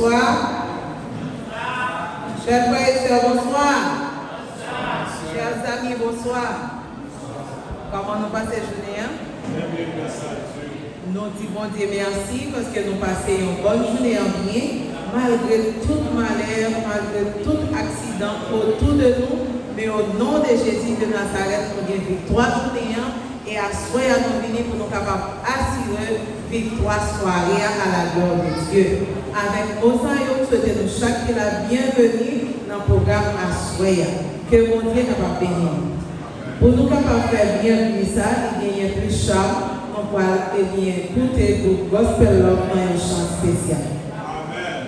bonsoir. Chers frères et sœurs, bonsoir. Chers amis, bonsoir. Comment nous passons la journée? Nous disons bon Dieu merci parce que nous passons une bonne journée en bien, malgré tout malheur, malgré tout accident autour de nous. Mais au nom de Jésus de Nazareth, nous avons victoire journée et à soir nous venons pour nous capables assurer victoire soirée à la gloire de Dieu. Avec Osa, nous souhaitons chaque la bienvenue dans le programme à soir. Que mon Dieu nous va bénir. Pour nous capables de faire bienvenue ça, il y a plus charme. On va écouter le gospel love dans un chant spécial. Amen.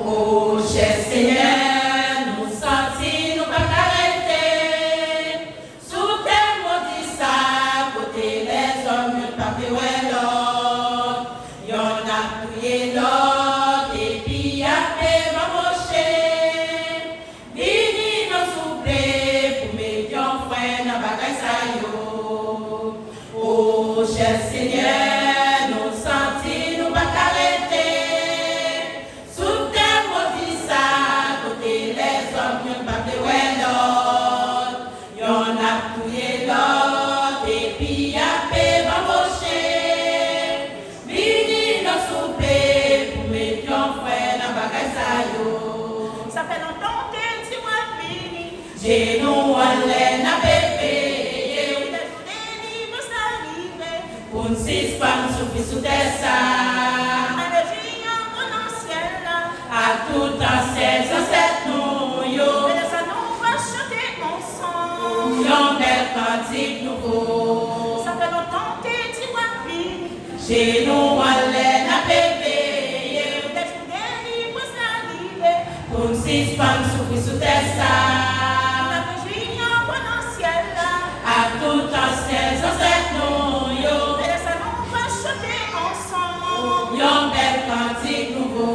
Oh, cher Seigneur, nous sentis, nous pas arrêter. Sous tes maudits sacs, côté les hommes, nous pas fait l'autre. Y'en a prié l'autre, et puis après m'embaucher. Vini nous souffler, pour mettre frère dans bagaille ça yo. Oh, cher Seigneur, nous sentis, nous pas arrêter. Ça fait longtemps que tu m'as fini. J'ai nous allé na bébé. Pour une six femmes sous terre ça. À tout ancêtre, ancêtre nous yo. Mais ça nous va chanter ensemble. Yon bel cantique nouveau. Ça fait longtemps que tu m'as fini. J'ai nous allé na bébé. Pour une six femmes sous terre ça. À tout ancêtre, ancêtre nous yo. Mais ça nous va chanter ensemble. Yon bel cantique nouveau.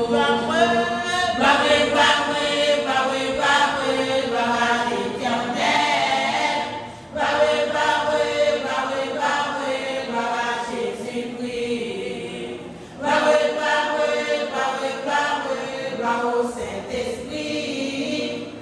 Saint-Esprit,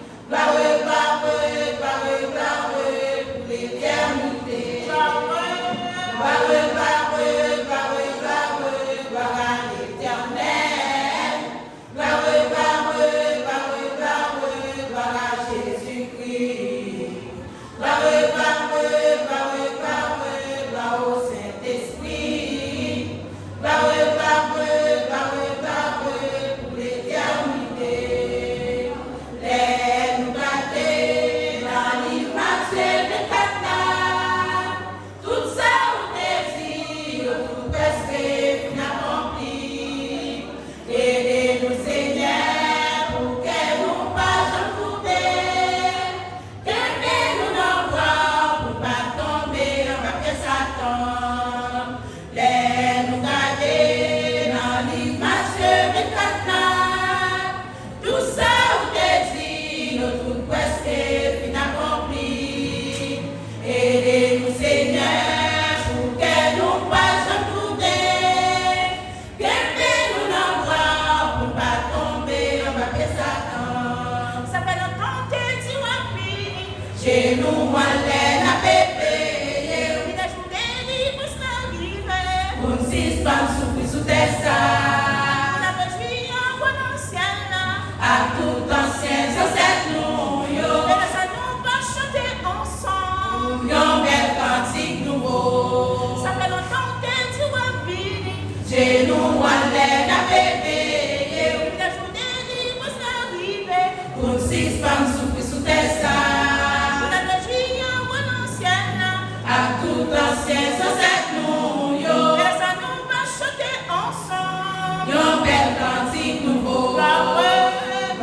pour nous suspendre souffrir sous tes On a besoin en bon ancien. à tout ancien ancêtre nous, yo. Et ça nous va chanter ensemble. Yon bel cantique nouveau. Ça fait longtemps que tu vas venir. J'ai nous à l'aide à bébé. La journée libre s'arriver. Pour nous suspendre souffrir sous tes On a besoin en bon ancien. à tout ancien ancêtre nous, yo. Et ça nous va chanter ensemble. Yon bel cantique nouveau. Bravo.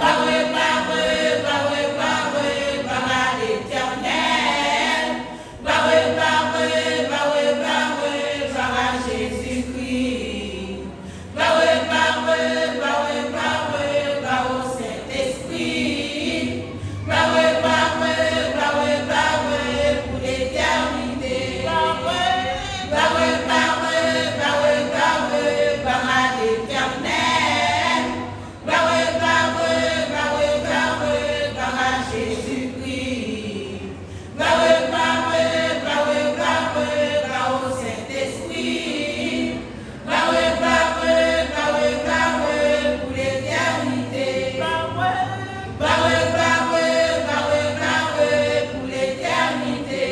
Bravo, bravo, bravo, bravo, bravo à l'Éternel. Bravo, bravo, bravo, bravo, bravo à Jésus-Christ. Bravo, bravo, bravo, bravo, bravo au Saint-Esprit. Bravo, bravo, bravo, bravo pour l'éternité. Bravo, bravo, bravo, bravo, bravo, bravo à l'Éternel. Bravo, bravo, bravo, bravo, bravo à Jésus-Christ. Bravo, bravo, bravo, bravo, bravo au Saint-Esprit. Bravo, bravo, bravo, bravo pour l'éternité. Bravo, bravo, bravo, bravo, bravo pour l'éternité.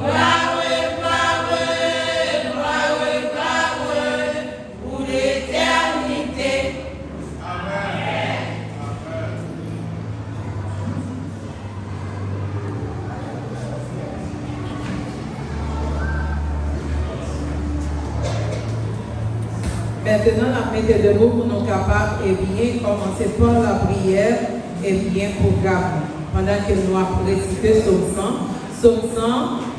Bravo, bravo, bravo, bravo pour l'éternité. Maintenant, la mettez debout pour nous capables et bien commencer par la prière et bien programme. Pendant que nous avons récité Psaume 100,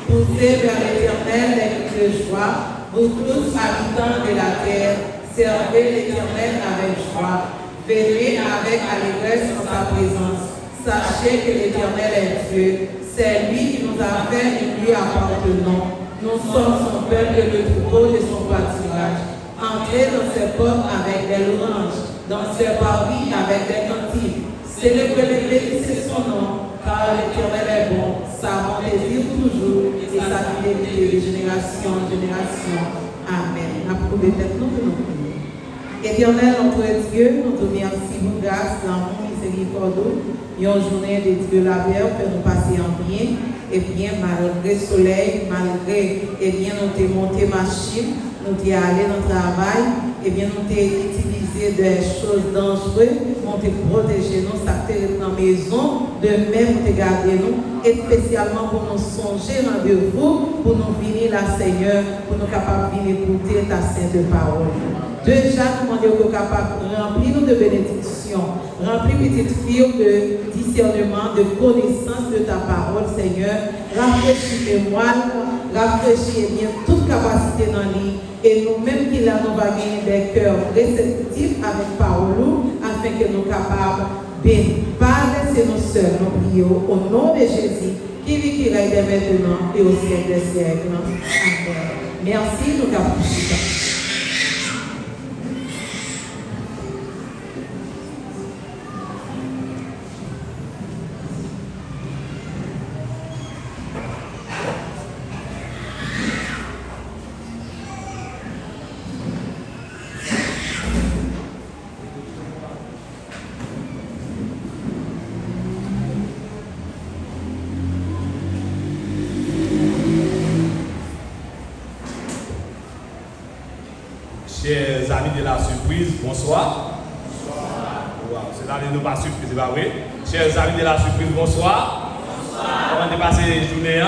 poussez vers l'Éternel les cris de joie, vous tous habitants de la terre, servez l'Éternel avec joie, venez avec allégresse en sa présence. Sachez que l'Éternel est Dieu, c'est lui qui nous a fait et lui appartenons. Nous sommes son peuple et le troupeau de son pâturage. Entrez dans ses portes avec des louanges, dans ses parvis avec des cantiques. Célébrez-le, bénissez son nom, car l'Éternel est bon, sa bonté dure toujours et sa fidélité de génération en génération. Amen. Approuvez peut-être nous pour nous prier. Éternel, notre Dieu, nous te remercions pour grâce, l'amour, miséricorde, une journée de Dieu la veille, que nous passer en bien, et bien malgré le soleil, malgré, et bien nous te monté machine, nous t'y allé dans le travail, et bien nous t'y utilisé des choses dangereuses, nous t'y protégé nous, ça t'est dans la maison, de même nous t'y gardé nous, et spécialement pour nous songer rendez-vous, pour nous venir là, Seigneur, pour nous capables de venir écouter ta sainte parole. Déjà, nous demandons capables de remplir nous de bénédictions, remplir petite fille de discernement, de connaissance de ta parole, Seigneur. Rafraîchis les moines, rafraîchis bien toute capacité dans l'île. Et nous-mêmes qui là, nous allons gagner des cœurs réceptifs avec parole, afin que nous soyons capables de pas laisser nous seuls, nous prions au nom de Jésus, qui vit, qui règne dès maintenant et au siècle des siècles. Amen. Merci, nous avons prié. Chers amis de la surprise, bonsoir. Wow, c'est là que nous pas surprise, c'est pas vrai. Chers amis de la surprise, bonsoir. Comment est passé les journées?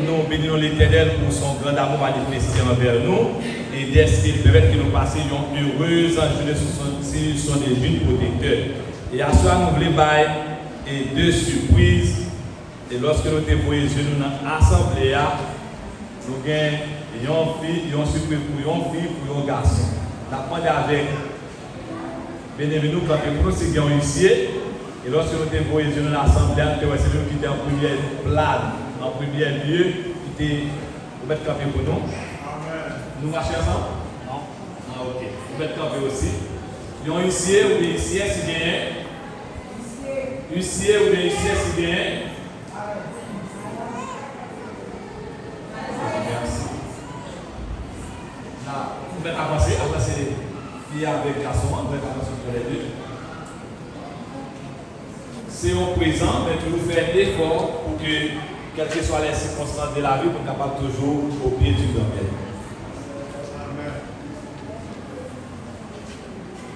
Nous bénissons l'Éternel pour son grand amour manifesté envers nous et d'esprit permettre que nous passions une heureuse journée sur son divin protecteur. Et à soir, nous voulons faire deux surprises. Et lorsque nous te voyons dans l'assemblée, nous avons une surprise pour une fille, pour un garçon. Nous avons demandé avec Bénévenu quand nous sommes ici. Et lorsque nous te voyons dans l'assemblée, nous avons qui en première plane, en premier lieu, qui était pour mettre campé pour nous. Nous marchons ensemble? Non? Ah, ok. Vous mettez campé aussi. Nous ici, ou ici, c'est bien. Huissier ou des huissiers si bien. Merci. Là, vous pouvez avancer fille avec garçon, vous pouvez avancer sur les deux. C'est au présent, mais toujours faire l'effort pour que, quelles que soient les circonstances de la vie, pour capable toujours au pied du grand-père.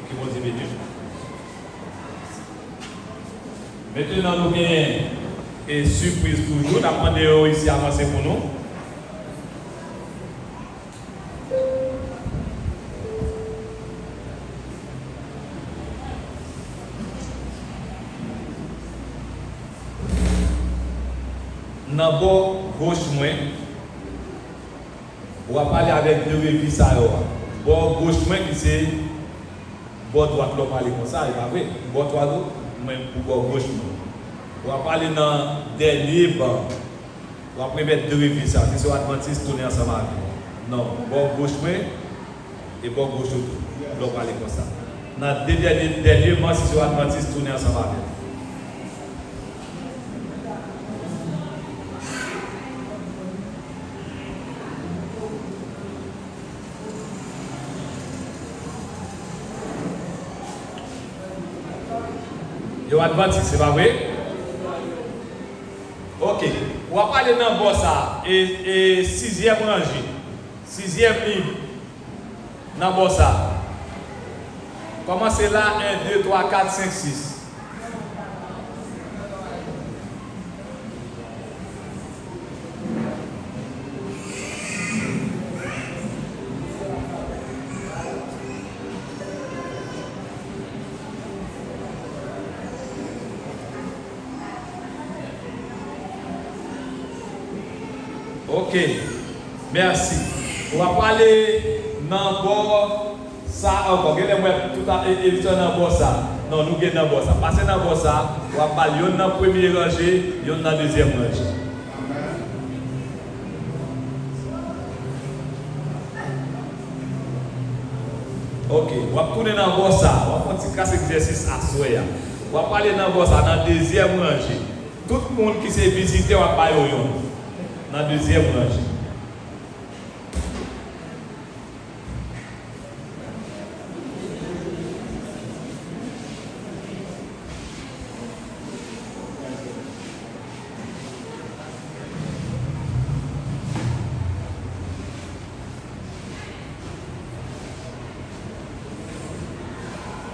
Qui vont dire béni. Maintenant, nous avons une surprise toujours. Nous avons demandé ici à avancer pour nous. Dans le bord gauche, on va parler avec deux révises. Le bord gauche, qui c'est le bord droit, on va parler comme ça, il va vrai. Le bord droit, même pour le bord gauche. On va parler dans le dernier banc. On va mettre deux révises, qui sont adventistes tourner ensemble avec. Non, le bord gauche et le bord gauche autour. On va parler comme ça. Dans le dernier banc, qui sont adventistes tourner ensemble avec. Yo adventiste, c'est pas vrai? Ok. On va parler dans le boss et 6e rangée. 6e ligne. Dans le boss. Commencez là, 1, 2, 3, 4, 5, 6. Ok, merci. On va parler dans le bord ça encore. Regardez-moi tout à l'heure dans le bord ça. Non, nous sommes dans le bord ça. Passez dans le bord ça. On va parler dans la première rangée, dans la deuxième rangée. Ok, on va tourner dans le bord ça. On va faire un petit exercice à soi. On va parler dans le bord ça, dans la deuxième rangée. Tout le monde qui s'est visité, on va parler au yon. Dans la deuxième rangée.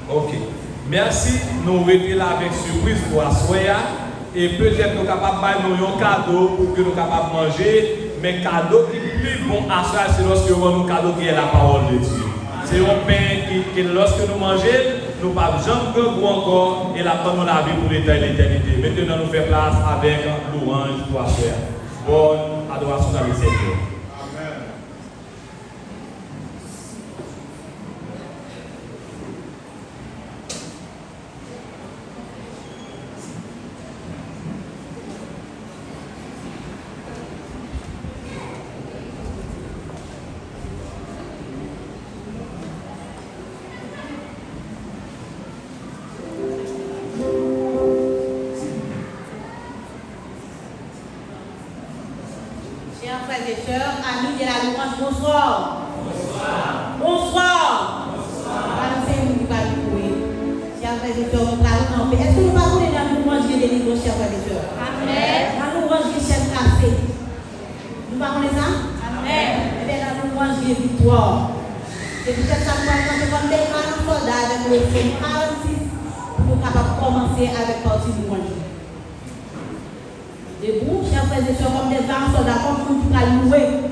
Ok. Merci. Nous restons là avec surprise pour asseoir. Et peut-être nous sommes capables de faire un cadeau pour que nous soyons capables de manger. Mais le cadeau qui est plus bon à asseoir, c'est lorsque nous avons un cadeau qui est la parole de Dieu. C'est un pain qui lorsque nous mangeons, nous ne pouvons jamais goûter encore et la nous la vie pour l'éternité. Maintenant, nous faisons place avec l'orange pour asseoir. Bonne adoration dans le Seigneur. Chers frères et sœurs, amis de la louange, bonsoir. Bonsoir. Bonsoir. Chers frères et sœurs, nous parlons en paix. Est-ce que nous parlons dans la louange de délivrer, chers frères et sœurs? Amen. La louange de chef café. Nous parlons de ça? Amen. Et bien la louange de victoire. C'est peut-être ça que nous avons des soldats avec le psaume 46 pour nous capables de commencer avec partie du louange. Debout, chers frères et sœurs, comme des âmes soldats, comme nous pouvons louer.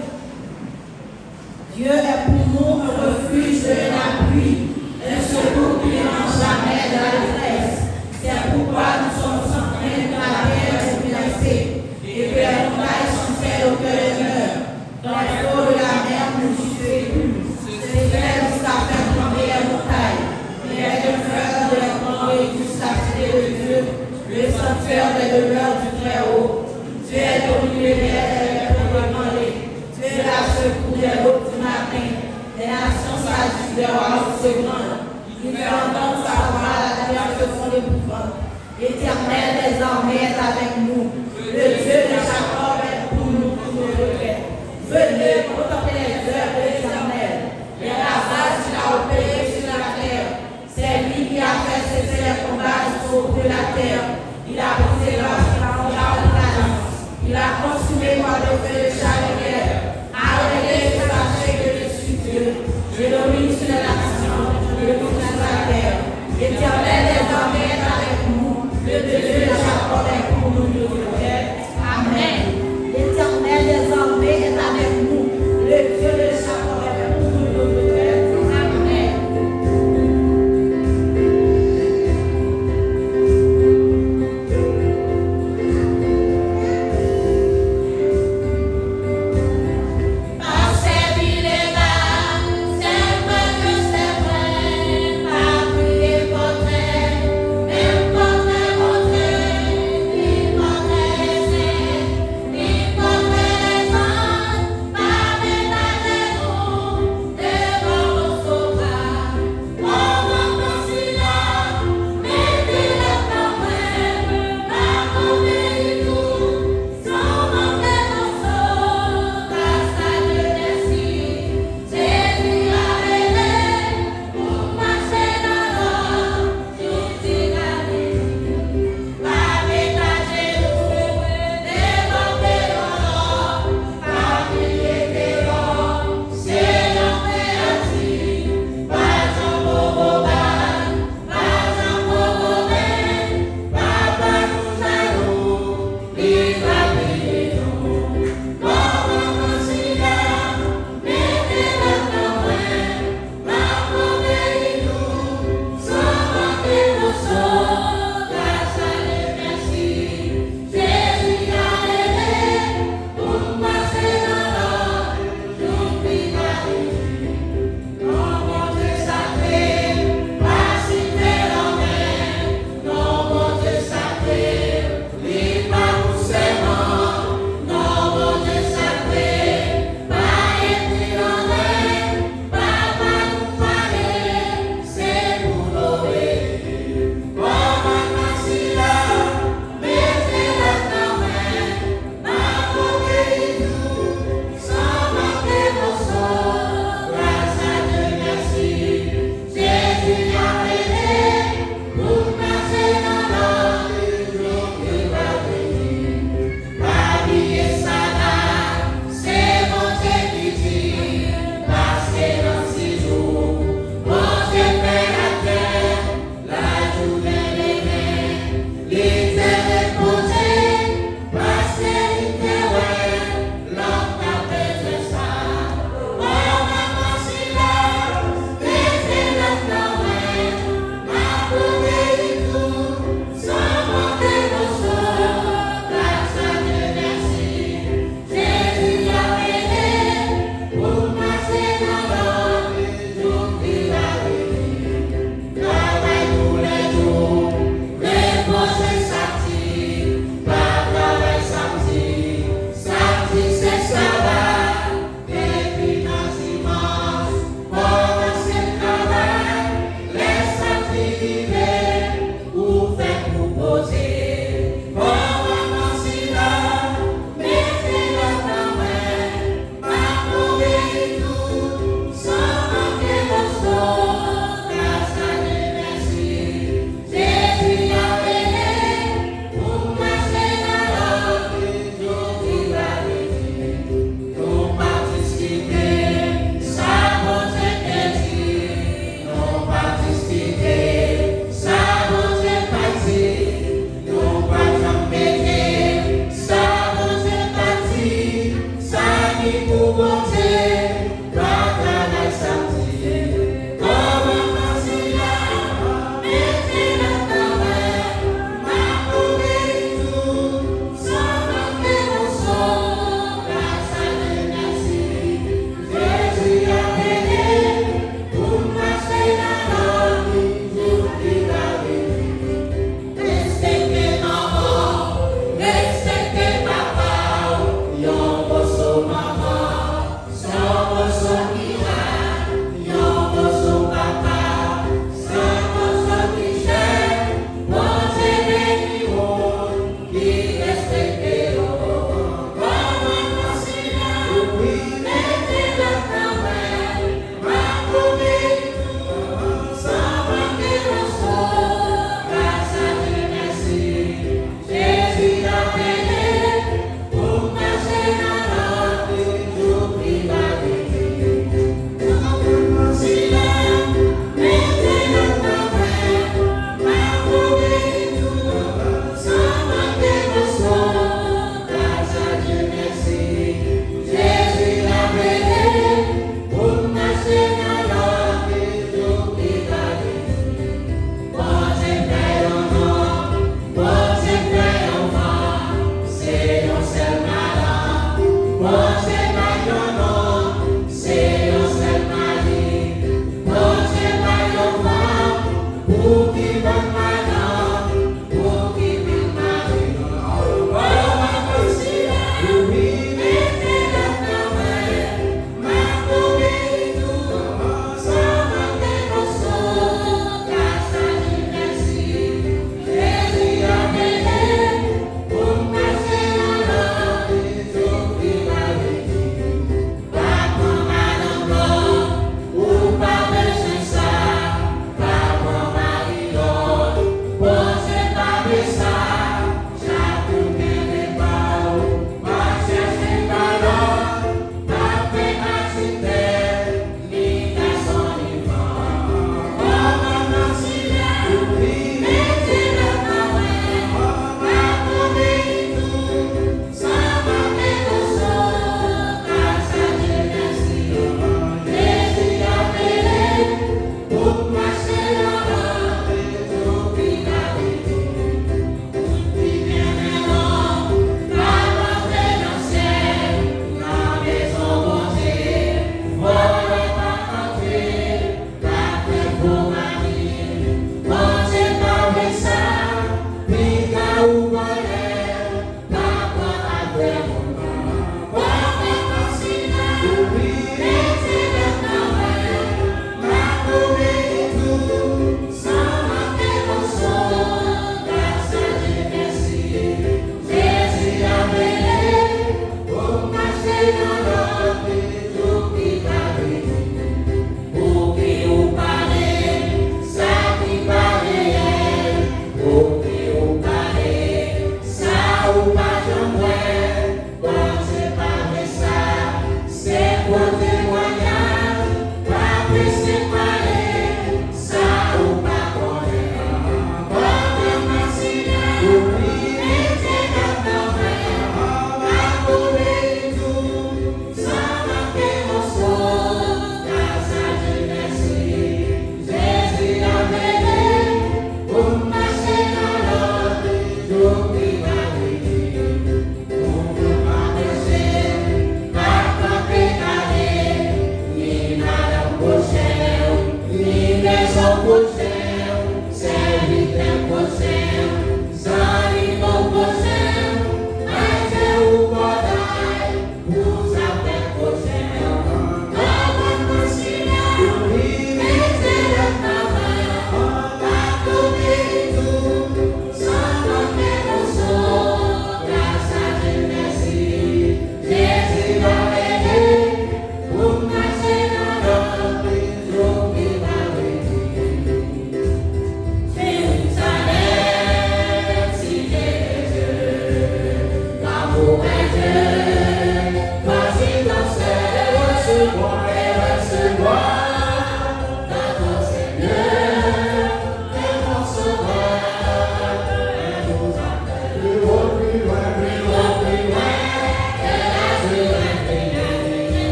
Dieu est pour nous un refuge et un appui, un secours qui ne mange jamais de la détresse. C'est pourquoi nous sommes sans crainte que la terre est menacée et que les montagnes sont celles au cœur des mers. Dans les eaux de la mer, nous n'y fait plus. C'est fait jusqu'à faire tomber les montagnes. Il est de faire de les prendre jusqu'à citer de Dieu, le sanctuaire des demeures du Très-Haut. Tu es au milieu des airs pour demander. Tu es la secours des eaux du matin.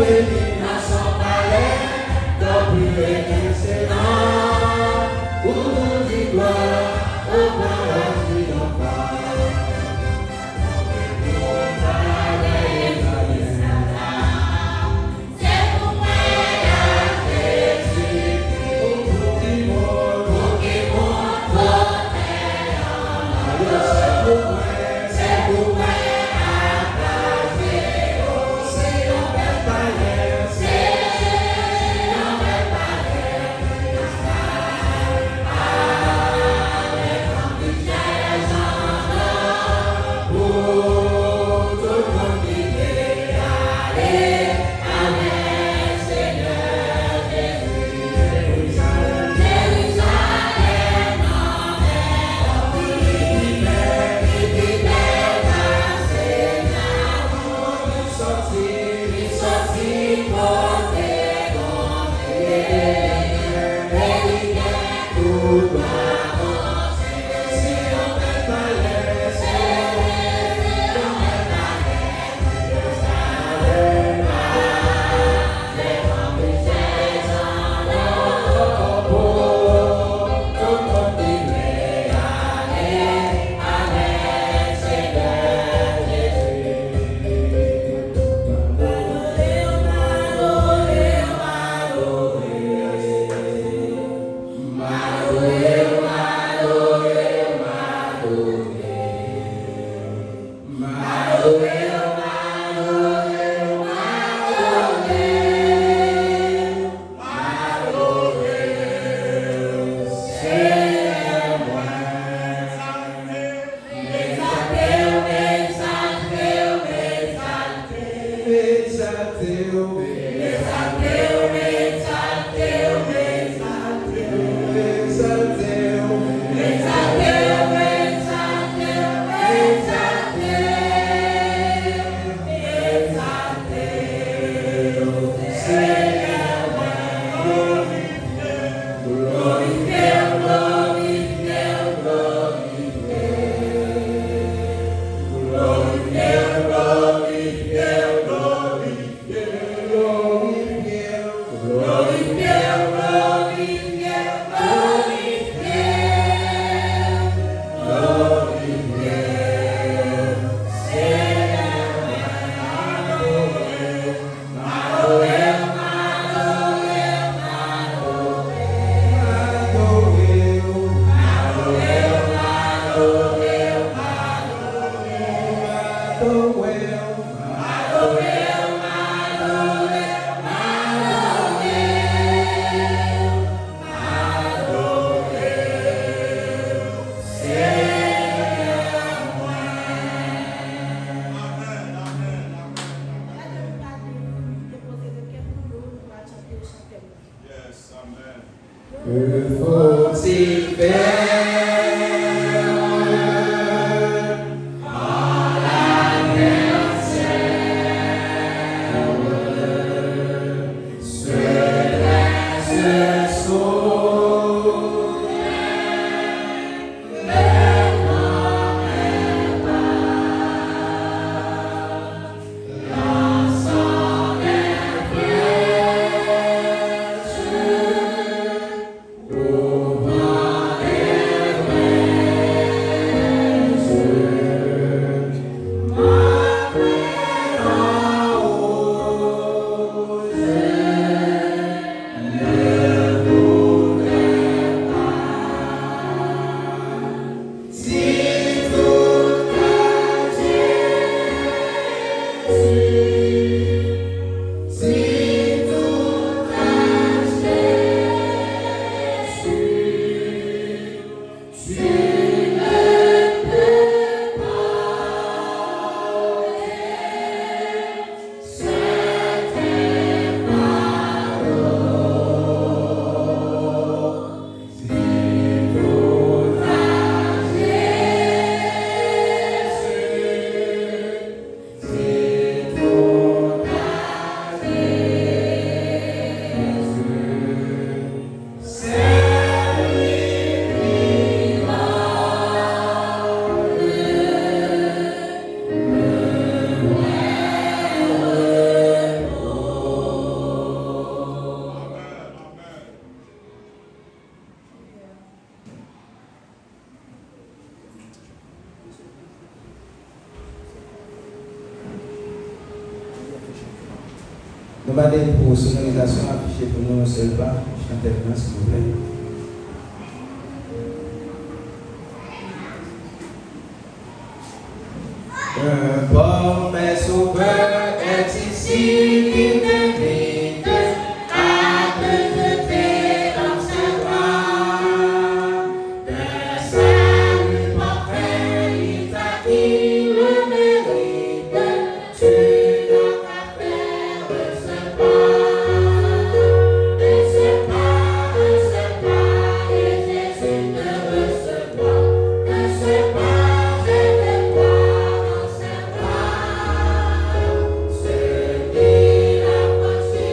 Oh, Nous allons pour sonorisation afficher pour nous un seul pas. Chantez maintenant, s'il vous plaît. Un parfait sauveur est ici qui m'invite à te jeter dans ses bras. Le salut parfait, il t'a qui le mérite. Tu n'as qu'à faire de ce pas. Et ce pas, et Jésus te recevra. De ce pas, je te crois dans ses bras. Ceux qui l'ont franchi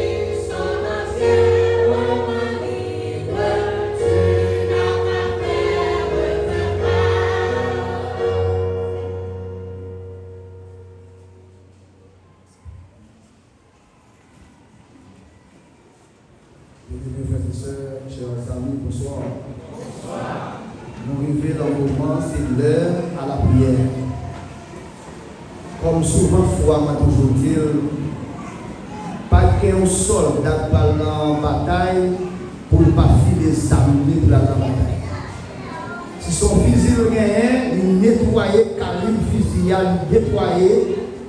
sont entièrement libres. Tu n'as qu'à faire de pas. Mes frères et sœurs, chers amis, bonsoir. Nous arrivons dans le moment, c'est l'heure à la prière. Comme souvent, fois, m'a toujours dit, pas qu'un soldat parlant en bataille pour ne pas filer sa minute pour la bataille. Si son fusil le gagne, il nettoyer calibre fusil, il nettoyer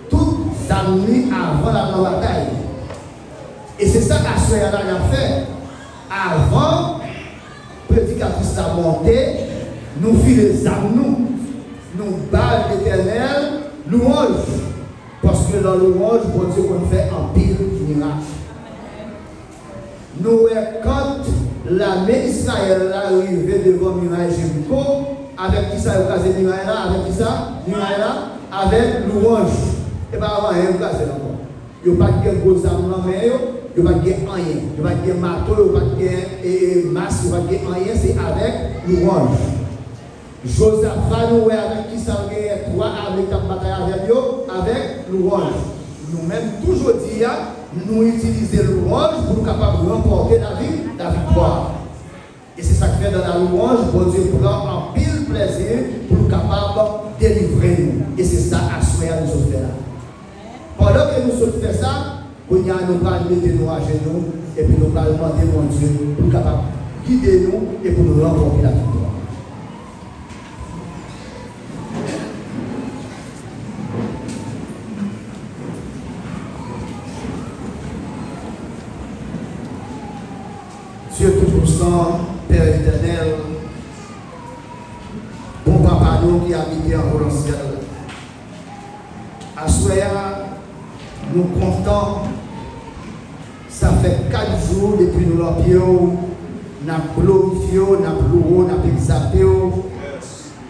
toutes les amis avant la bataille. Et c'est ça qu'Assoya a fait. Avant, prédicatrice a monté, nous filons les âmes, nous balles l'éternel, louange. Parce que dans louange, pour Dieu, on fait un pile miracle. Nous, quand l'armée d'Israël est arrivée devant Mirail Jéricho, avec qui ça a casé Mirail là, avec qui ça? Mirail là, avec louange. Et bien avant, il n'y a pas de encore. Il n'y a pas de gros âmes dans mais il n'y a pas de rien. Il n'y a pas de marteau, il n'y a pas de masque, il n'y a pas de rien. C'est avec louange. Josaphat, nous, avec qui ça a trois avec la bataille avec eux, avec louange. Nous-mêmes, toujours dit, nous utilisons louange pour nous capables de remporter la victoire. Et c'est ça que fait dans la louange, pour Dieu prend un pile plaisir pour nous capables de délivrer nous. Et c'est ça, à souhait, nous sommes fait là. Pendant que nous sommes fait ça, nous allons mettre nous à genoux et puis nous allons demander mon Dieu pour nous capables de guider nous et pour nous remporter la victoire. Dieu Tout-Puissant, Père éternel, bon papa nous qui habite en haut ciel. À Soya, nous comptons, ça fait 4 jours depuis nous l'envions, nous avons glorifié, nous avons loué, nous avons exalté,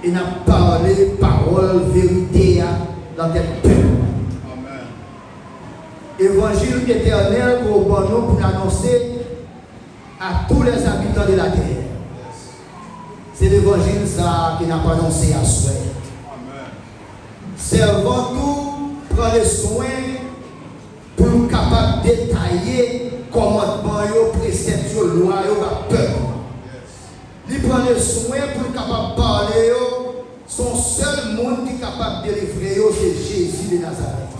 et nous avons parlé parole, vérité dans notre peuple. Évangile éternel pour nous pour annoncer à tous les habitants de la terre. C'est l'évangile ça qui n'a pas annoncé à souhait. Servons tout, prendre le soin pour nous capables de détailler commandement, préceptes, loi, à peuple. Il prend le soin pour nous capables de parler. Son seul monde qui est capable de délivrer, c'est Jésus de Nazareth.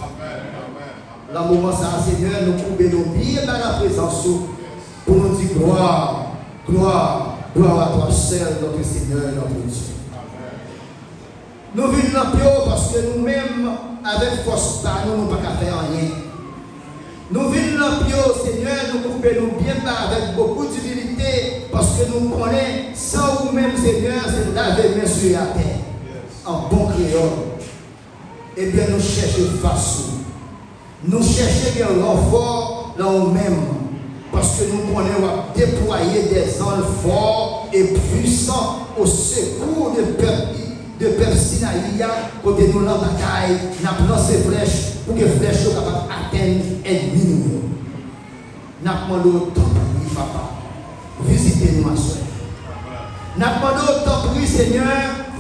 Dans le moment ça, Seigneur, nous pouvons nous bien dans la présence pour nous dire gloire, gloire, gloire à toi seul, notre Seigneur, notre Dieu. Nous vivons dans le pire parce que nous-mêmes, avec force, nous ne pouvons pas faire rien. Nous vivons dans le pire, Seigneur, nous pouvons nous bien avec beaucoup d'humilité parce que nous connaissons sans vous-même, Seigneur, c'est laver main sur la terre. En bon créole. Eh bien, nous cherchons face. Nous cherchons un renfort dans nous-mêmes. Parce que nous connaissons déployer des anges forts et puissants au secours de peuple Sinaï, côté nous dans la bataille, nous lancé flèches pour que les flèches soient capables d'atteindre l'ennemi. Nous demandons au temps, papa, visitez-nous à soi. Nous demandons au temps, Seigneur,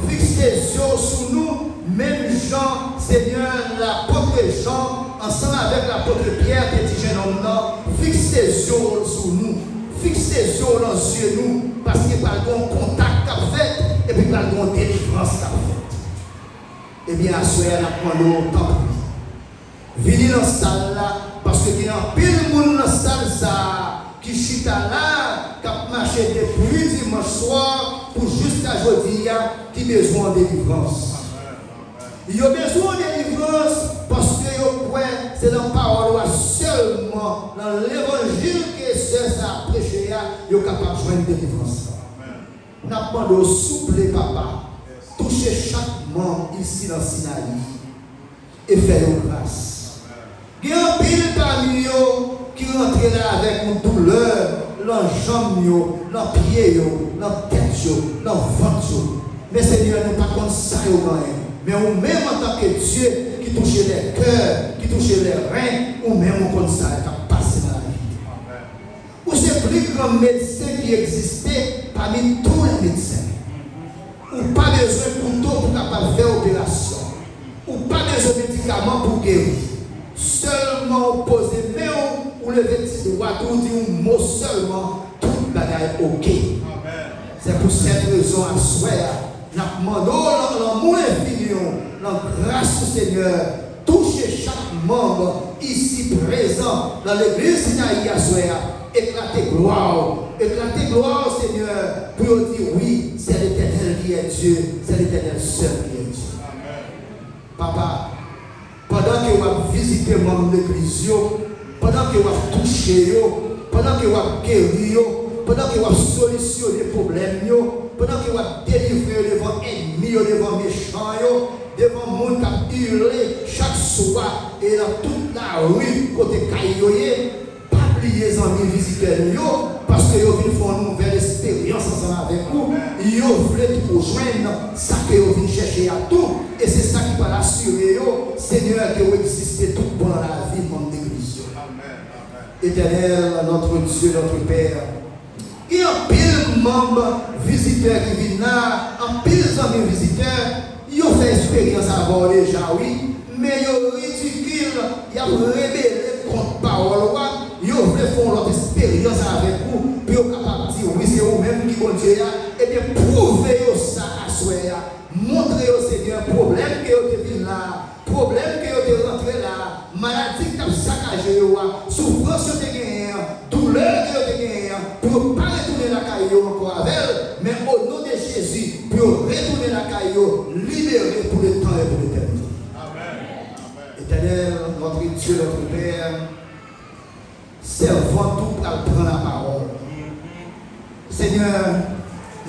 fixez les yeux sur nous, même Jean, Seigneur, l'apôtre Jean, ensemble avec l'apôtre Pierre, petit jeune homme là, fixe les yeux sur nous, fixe les yeux dans les yeux nous, parce qu'il y a un contact qu'a fait, et puis il y a une délivrance qu'a fait. Eh bien, à ce moment-là, nous avons temps. Venez dans la salle là, Parce qu'il y a un pile de monde dans la salle qui chita là, qui a marché depuis dimanche soir pour jusqu'à aujourd'hui, qui a besoin de délivrance. Il y a besoin de délivrance parce que c'est dans la parole seulement, dans l'évangile que c'est ça a prêché, il est capable de joindre délivrance. Nous avons demandé au souple papa, toucher chaque membre ici dans Sinaï et faire une grâce. Il y a un pile parmi eux qui rentre là avec une douleur dans les jambes, dans les pieds, dans la tête, dans le ventre. Mais Seigneur, nous ne pas contre ça, mais ou même en tant que Dieu qui touche les cœurs, qui touche les reins, ou même on contre ça, qui a passé dans la vie. Ou c'est plus grand médecin qui existait parmi tous les médecins. Ou pas besoin de couteau pour capable faire opération. Ou pas besoin de médicaments pour guérir. Seulement poser main ou le petit droit ou dire un mot seulement, tout le bagage ok. C'est pour cette raison à souhait, nous demandons l'amour infini, la grâce du Seigneur, toucher chaque membre ici présent dans l'église Sinaï à souhait, éclater gloire Seigneur, pour dire oui, c'est l'Éternel qui est Dieu, c'est l'Éternel seul qui est Dieu. Papa, pendant que vous avez visité mon église, pendant que vous avez touché, pendant que vous avez guéri, pendant que vous avez solutionné les problèmes, pendant que vous avez délivré devant ennemis, devant méchants, devant le monde qui a hurlé chaque soir et dans toute la rue, côté Kayoye, pas oublier les amis visiteurs, parce que vous venez faire une nouvelle expérience ensemble avec vous, vous voulez tout rejoindre, ça que vous venez chercher à tout, et c'est ça qui va l'assurer, Seigneur, que vous existez tout bon dans la vie de mon église. Éternel, notre Dieu, notre Père, il y a un pile de membres visiteurs qui viennent là, un pile d'amis visiteurs, ils ont fait expérience avant déjà, oui, mais ils ont ridicule, ils ont rébellé contre parole, ils ont fait faire leur expérience avec vous, puis ils sont capables de dire oui, c'est vous-même qui ont Dieu, et bien prouvez ça à soi, montrez au Seigneur problème que vous êtes là, problème que vous êtes rentré là, maladie qui a saccagé, souffrance que vous avez gagné, douleur que vous avez gagné, pour ne pas retourner la caillou encore avec elle, mais au nom de Jésus, pour retourner la caillou, libérer pour le temps et pour l'éternité. Amen. Éternel, notre Dieu, notre Père, servons tout pour prendre la parole. Seigneur,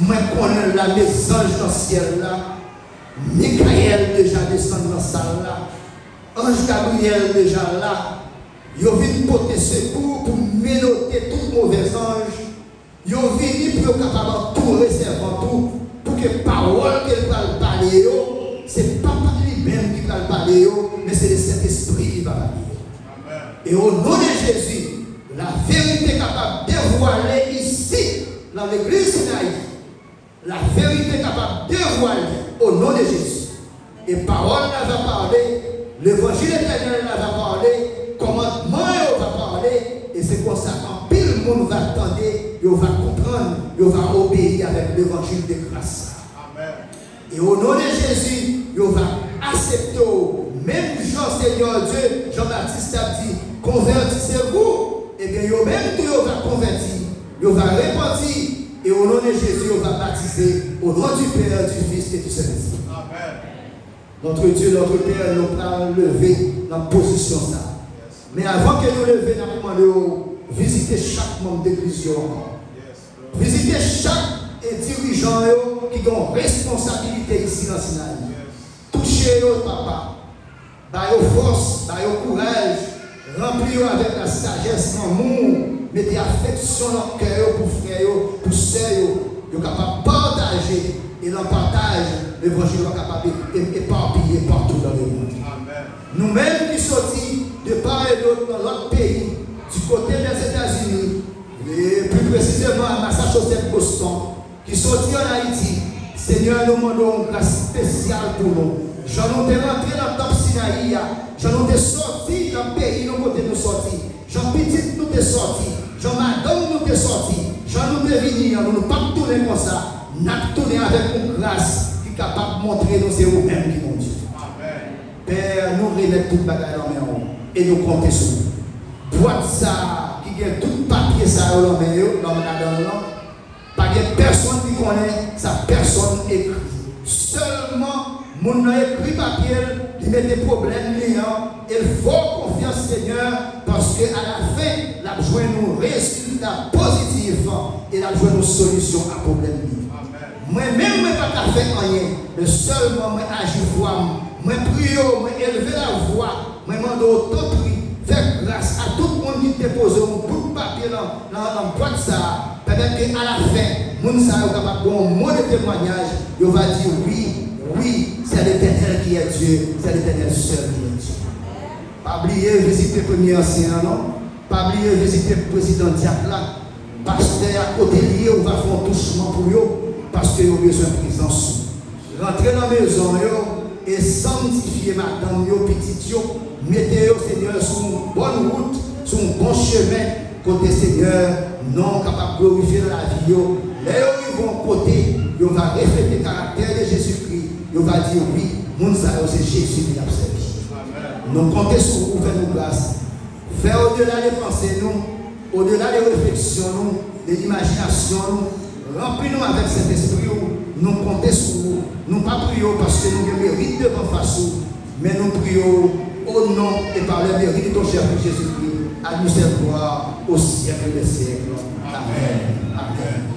moi connais la mes anges dans le ciel là, Michael déjà descend dans la salle là, Ange Gabriel déjà là, ils viennent porter secours pour ménoter tout mauvais ange. Ils viennent pour capable tout recevoir tout, pour que parole qu'elle va parler, c'est pas lui-même qui va parler, mais c'est le Saint-Esprit qui va parler. Et au nom de Jésus, la vérité capable de dévoiler ici, dans l'église Sinaï, la vérité capable de dévoiler au nom de Jésus. Et parole va parler, l'évangile éternel va parler, commandement va parler, et c'est comme ça qu'en pile monde va attendre, il va comprendre, il va obéir avec l'évangile de grâce. Amen. Et au nom de Jésus, il va accepter, même Jean Seigneur Dieu, Jean-Baptiste a dit, convertissez-vous, et bien il même tout il va convertir, il va repentir, et au nom de Jésus, il va baptiser, au nom du Père, du Fils et du Saint-Esprit. Amen. Notre Dieu, notre Père, nous allons lever dans la position ça. Mais avant que nous levions, nous demandons visiter chaque membre d'église encore. Visiter chaque dirigeant qui a une responsabilité ici dans le Sinaï. Touchez-le, papa. Donnez force, donnez courage. Remplis-le avec la sagesse, l'amour. Mettez affection dans le cœur pour frères, pour sœurs. Vous êtes capable de partager. Et dans le partage, l'évangile est capable d'éparpiller partout dans le monde. Nous-mêmes qui sortis de part et d'autre dans l'autre pays, du côté des États-Unis, et plus précisément à Massachusetts, Boston, qui sortis en Haïti, Seigneur, nous demandons une grâce spéciale pour nous. J'en ai rentré dans le top Sinaï, j'en ai sorti dans le pays, nous côté nous sortis. J'en petit nous t'es sorti, j'en madame nous t'es sorti, j'en nous t'es venu, nous ne pas tourner comme ça, nous tourner avec une grâce qui est capable de montrer nous c'est vous-même qui nous Dieu. Père, nous remettons toute bagaille dans mes mains et nous comptons sur vous. boîte ça, qui a tout papier ça dans pas de personne qui connaît, sa personne écrit. Seulement, mon écrit papier, il met des problèmes liants. Il faut confiance Seigneur parce qu'à la fin, il a besoin de résultats positifs et il a besoin de solutions à problème. Moi-même, je ne peux pas faire rien. Le seul moment où agir foi, moi prie, moi élever la voix, moi demande autant prix. Faire grâce à tout le monde qui dépose un bout de papier dans la boîte ça. Peut-être qu'à la fin, les gens sont capables de un mot de témoignage. Ils vont dire oui, c'est l'Éternel qui est Dieu, c'est l'Éternel seul qui est Dieu. Pas oublier visiter le premier ancien, non? Pas oublier visiter le président Diak là. Pasteur à côté lié, on va faire un touchement pour eux, parce qu'ils ont besoin de présence. Rentrez dans la maison et sanctifiez madame, petit, mettez-vous Seigneur sur une bonne route, sur un bon chemin, côté Seigneur, non capable de glorifier dans la vie. Là ils vont côté, ils vont refléter le caractère de Jésus-Christ. Ils vont dire oui, c'est Jésus qui a servi. Nous comptons sur vous, faites nous grâce. Faire au-delà des pensées, nous, au-delà des réflexions, nous, de l'imagination, nous, remplis-nous avec cet esprit, nous comptons sur vous. Nous ne prions pas parce que nous méritons devant face, mais nous prions au nom et par le mérite de ton cher Jésus-Christ, à nous seule gloire au siècle des siècles. Amen. Amen.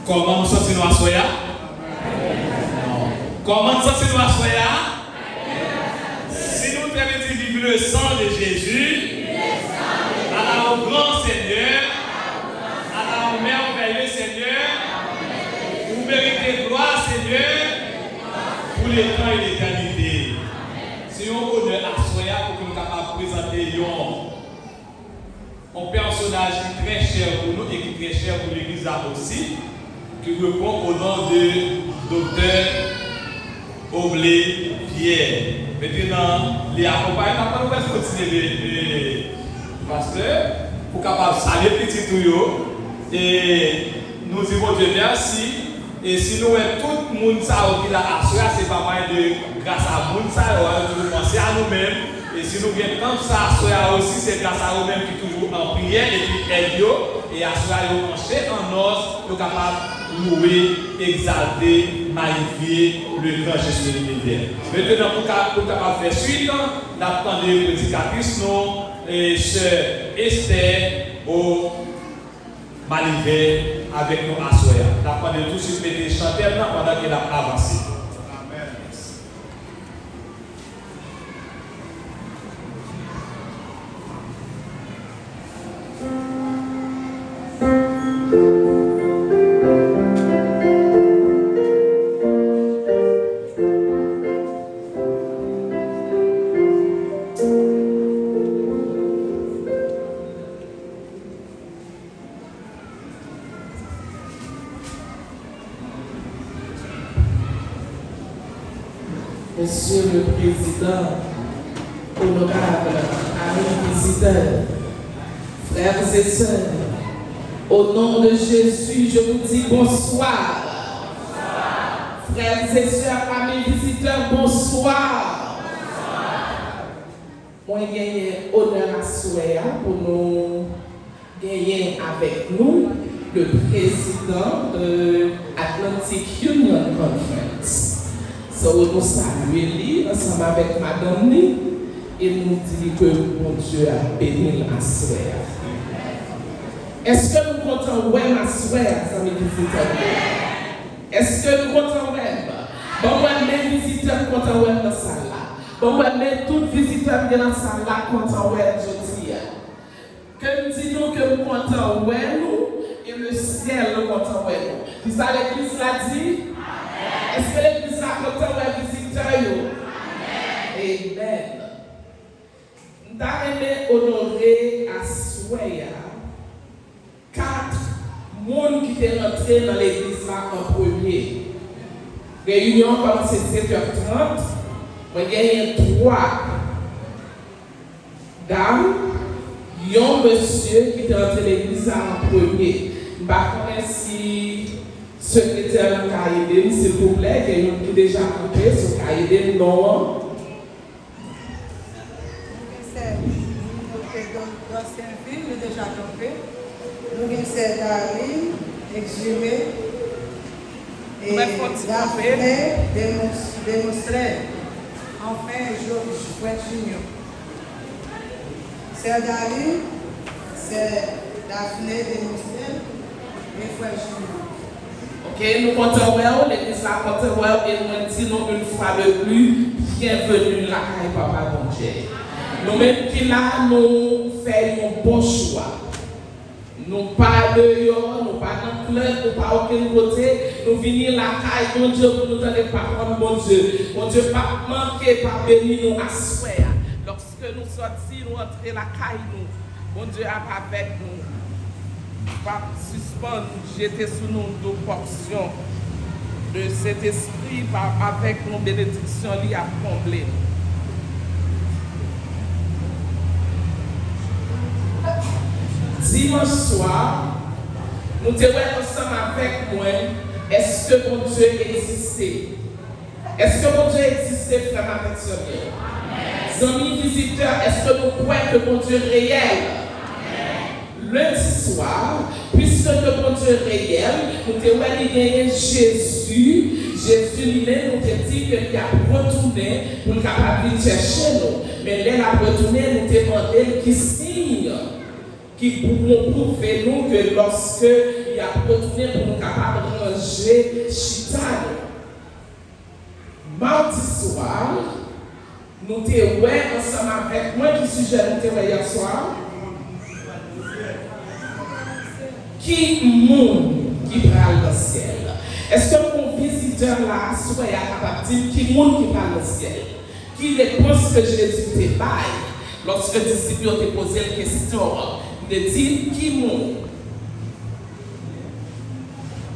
Comment nous sentons à soya? Comment nous sentons à soya? Si nous permettons de vivre le sang de Jésus, à la grand Seigneur, à la merveilleux Seigneur, vous méritez gloire Seigneur pour les temps et l'éternité. Si on honneur à soya pour que nous soyons capables de présenter un personnage qui est très cher pour nous et qui est très cher pour l'Église aussi, qui répond au nom de Dr. Oblé Pierre. Maintenant, les accompagnants, nous allons continuer les pasteurs pour capable de saluer petit tuyau et nous disons Dieu merci. Et si nous avons tout le monde qui l'a assuré, c'est pas mal de grâce à nous, nous penser à nous-mêmes. Et si nous avons comme ça assuré aussi, c'est grâce à nous-mêmes qui toujours en prière et qui aident et assuré à pencher en os, nous capables louer, exalter, magnifier le grand Jésus de maintenant, pour capable faire suite, nous attendons le petit caprice, et sœur Esther au Malivet avec nous à Soya. Nous attendons tout de suite mettre chanter pendant qu'il a avancé. Monsieur le Président, honorable amis visiteurs, frères et sœurs, au nom de Jésus, je vous dis bonsoir. Frères et sœurs, amis visiteurs, bonsoir. Moi, j'ai honneur à Souéa pour nous gagner avec nous le président de Atlantic Union Conference. So, nous saluons lui ensemble avec Madame Ni et nous dit que mon Dieu a béni à Souéa. Est-ce que nous comptons ouais ma Souéa, amis visiteurs? Est-ce que nous comptons ouais? Bon, les visiteurs comptons ouais dans la salle là. Bon, mais tous les visiteurs qui sont dans la salle là comptons ouais aujourd'hui. Que nous disons que nous comptons ouais nous et le ciel nous comptons ouais nous. C'est ça l'église l'a dit? Est-ce que l'église a comptons ouais visiteurs? Amen. Nous avons honoré à Souéa 4 personnes qui étaient rentrés dans l'église là en premier. Réunion commence à 7h30. Moi, j'ai 3 dames, un monsieur qui est entré dans l'église en premier. Je ne sais pas si le secrétaire a aidé, s'il vous plaît, quelqu'un qui est déjà coupé, ce qui a aidé, non. Nous déjà campé. Nous avons cette Darlene, exhumée. Et Daphné démonstrait enfin Fouet Junior. C'est Darlene, c'est Daphné démonstrait et Fouet Junior. Ok, nous comptons well, l'église là comptons well et nous disons une fois de plus, bienvenue là, Papa bon Dieu. Nous-mêmes qui là, nous faisons un bon choix. Nous pas dehors, nous pas dans le club, nous pas aucun côté, nous venons la caille, mon Dieu, pour nous donner parole, mon Dieu. Mon Dieu, pas manquer, pas bénir nous à souhait. Lorsque nous sortis, nous entrons la caille, nous, mon Dieu, avec nous. Pas suspendre, jeter sous nous deux portions de cet esprit, avec nos bénédictions liées à combler. Dimanche soir, nous étions ensemble avec moi. Est-ce que mon Dieu existait? Est-ce que mon Dieu existait, frère avec ce bien? Amis visiteurs, est-ce que nous croyons que mon Dieu est réel? Lundi soir, puisque le mon Dieu est réel, nous avons gagné Jésus. Jésus lui-même nous a dit qu'il a retourné pour nous capable de chercher nous. Mais là, il a retourné, nous avons demandé qui signe. Qui pourront prouver nous que lorsque il a retourné pour nous capables de manger chitane. Mardi soir, nous étions ensemble avec moi qui sujet nous étions hier soir. Qui monde qui parle dans le ciel? Est-ce que mon visiteur là soit capable de dire qui monde qui parle dans le ciel? Qui réponse que Jésus te baille lorsque les disciples ont posé la question? De dire qui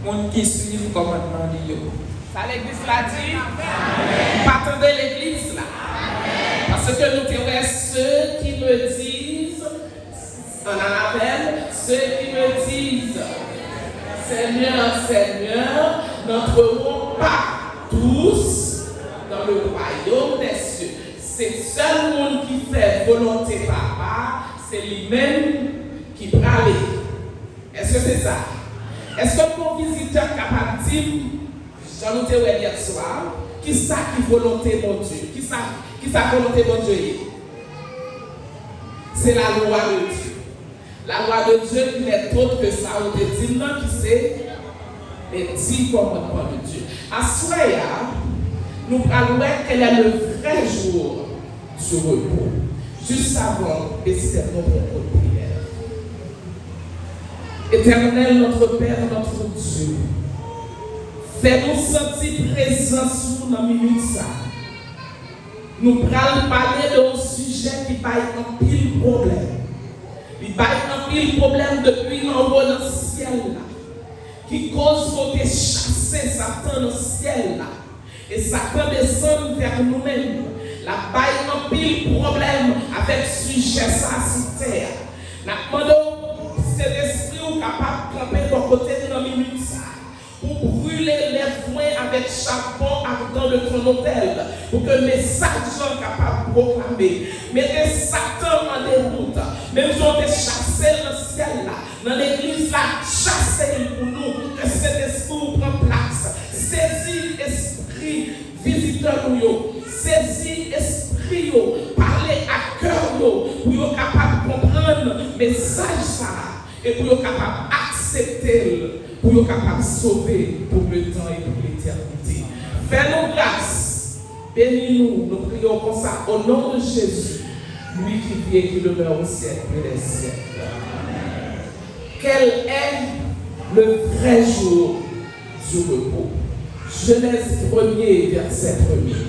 monde qui suit le commandement de Dieu. Ça l'église l'a dit. Partons de l'église là. Parce que nous avons ceux qui me disent, on en appelle ceux qui me disent, Seigneur, Seigneur, n'entreront pas tous dans le royaume des cieux. C'est seul monde qui fait volonté papa, c'est lui-même qui parle. Est-ce que c'est ça? Est-ce que mon visiteur capable de dire, j'en ai dit hier soir, qui ça qui volonté mon Dieu? Qui ça volonté mon Dieu? C'est la loi de Dieu. La loi de Dieu qui n'est autre que ça, on te dit non, qui c'est les 10 commandements de Dieu. À Souéa, nous parlons quel est le vrai jour du repos. Juste avant, c'est notre prière. Éternel, notre Père, notre Dieu, fais-nous sentir présents sous nos minutes. Nous allons parler d'un sujet qui va être un pile problème. Il va être un pile problème depuis l'envoi dans le ciel là, qui cause qu'on ait chassé Satan dans le ciel là. Et Satan descend vers nous-mêmes. La baille un pile problème avec sujet ça sur terre. Nous demandons cet esprit capable de camper de côté de nos minutes pour brûler les foins avec avec charbon ardent de ton autel, pour que le message soit capable de proclamer. Mettez Satan en déroute. Même si on te chassé dans le ciel là, dans l'église là, chassez pour nous, que cet esprit prend place. Saisis esprit visiteur nous, saisis esprit yo, parlez à cœur yo, pour être capable de comprendre le message ça, et pour être capable d'accepter, pour être capable de sauver pour le temps et pour l'éternité. Fais-nous grâce, bénis-nous, nous prions comme ça, au nom de Jésus, lui qui vit et qui demeure au siècle des siècles. Quel est le vrai jour du repos? Genèse 1er, verset 1er.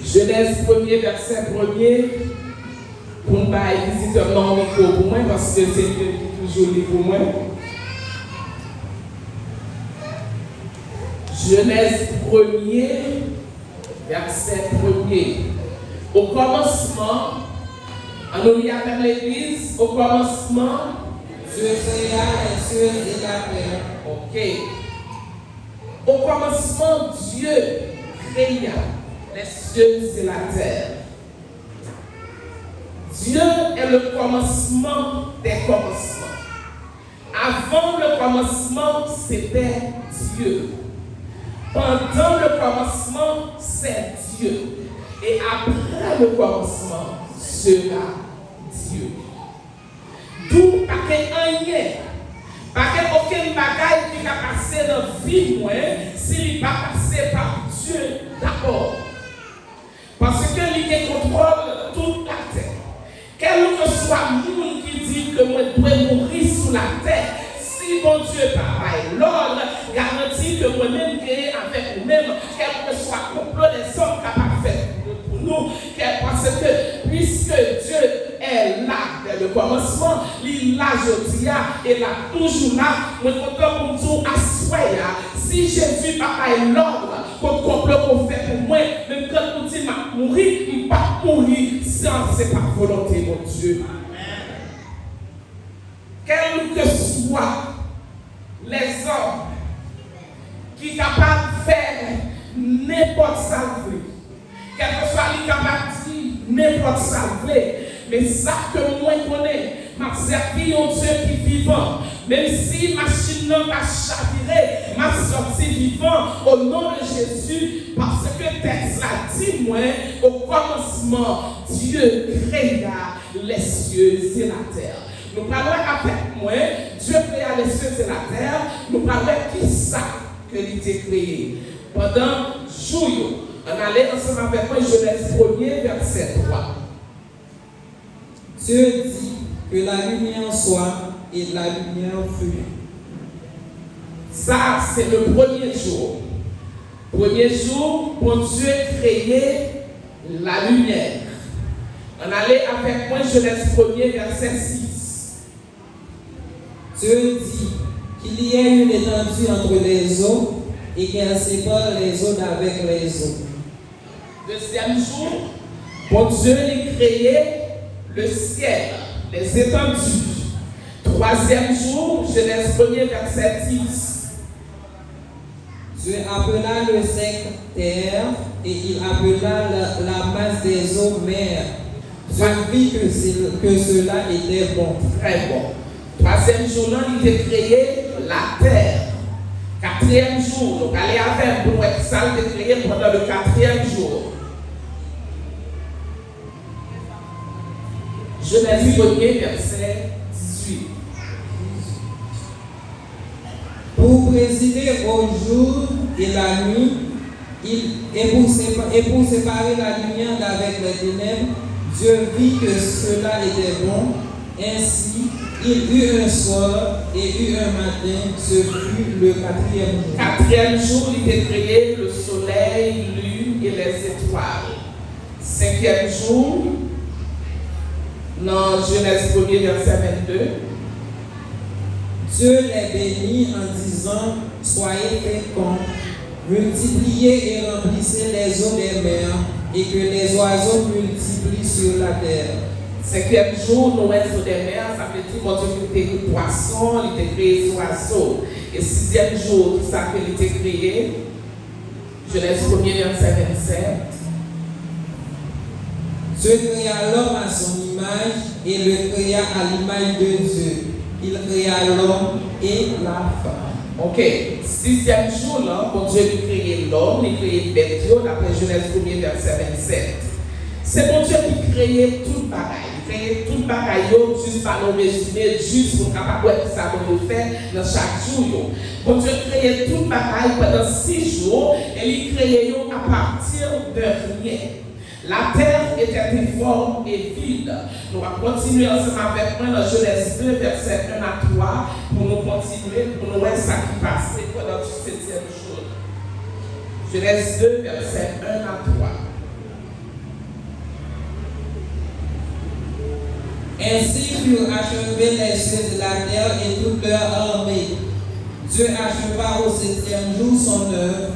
Genèse 1er, verset 1er. Pour ne pas visiter un micro pour moi, parce que c'est toujours joli pour moi. Genèse 1er, verset 1er. Au commencement, on nous lit avec l'église, au commencement, Dieu créa les cieux et la terre. ok. Au commencement, Dieu créa les cieux et la terre. Dieu est le commencement des commencements. Avant le commencement, c'était Dieu. Pendant le commencement, c'est Dieu. Et après le commencement, sera Dieu. D'où pas qu'il n'y ait aucun bagage qui va passer dans la vie, s'il va passer par Dieu d'abord. Parce que lui contrôle toute la terre. Quel que soit le monde qui dit que moi dois mourir sous la terre, si bon Dieu pareil, l'ordre garantit que moi-même avec nous-mêmes, quel que soit le complot des hommes capables de faire pour nous, parce que puisque Dieu est là dès le commencement, il est là aujourd'hui et là toujours là, moi je pour tout assurer, si Jésus papa est l'ordre, pour complot qu'on fait pour moi, même quand on dit m'a mourir, il ne va pas mourir sans c'est pas volonté mon Dieu. Quel que soit les hommes qui sont capables de faire n'importe ça, quel que soit les capables de dire n'importe ça, mais ça que moi je connais, m'a servi un Dieu qui est vivant. Même si ma machine n'a pas chaviré, m'a sorti vivant au nom de Jésus, parce que le texte l'a dit, moi, au commencement, Dieu créa les cieux et la terre. Nous parlons avec moi, Dieu créa les cieux et la terre, nous parlons qui ça que il était créé. Pendant jour, on allait ensemble avec moi, Genèse 1er, verset 3. Dieu dit que la lumière soit et la lumière fut. Ça, c'est le premier jour. Premier jour, bon Dieu créait la lumière. On allait avec moi, Genèse 1er, verset 6. Dieu dit qu'il y ait une étendue entre les eaux et qu'elle sépare les eaux d'avec les eaux. Deuxième jour, bon Dieu a créé le ciel, les étendues. Troisième jour, Genèse 1er, verset 10. Dieu appela le sec terre et il appela la masse des eaux mer. Dieu vit que cela était bon. Très bon. Troisième jour, il a créé la terre. Quatrième jour, donc allez avec pour être ça, il a créé pendant le quatrième jour. Genèse 1er, verset 18. Pour présider au jour et la nuit, et pour séparer la lumière d'avec les ténèbres, Dieu vit que cela était bon. Ainsi, il eut un soir et eut un matin, ce fut le quatrième jour. Quatrième jour, il a créé le soleil, lune et les étoiles. Cinquième jour, dans Genèse 1er, verset 22. Dieu les bénit en disant, soyez féconds, multipliez et remplissez les eaux des mers, et que les oiseaux multiplient sur la terre. Cinquième jour, nous sommes des mers, ça veut dire mon Dieu qui était poisson, il était créé sur oiseau. Et sixième jour, tout ça qu'il était créé, Genèse 1er, verset 27. Dieu créa l'homme à son image et le créa à l'image de Dieu. Il créa l'homme et la femme. Ok, sixième jour, là, mon Dieu lui créé l'homme, il créé bête, d'après Genèse 1er, verset 27. C'est mon Dieu qui créait tout bagaille. Il créait tout bagaille juste par nos résumés, juste pour capable de ça qu'on fait dans chaque jour. Mon Dieu créait tout bagaille pendant 6 jours et il créait à partir de rien. La terre était informe et vide. Nous allons continuer ensemble avec moi dans Genèse 2, verset 1 à 3, pour nous continuer, pour nous voir ça qui passait pendant le 7e jour. Genèse 2, verset 1 à 3. Ainsi furent achevés les cieux de la terre et toute leur armée. Dieu acheva au 7e jour son œuvre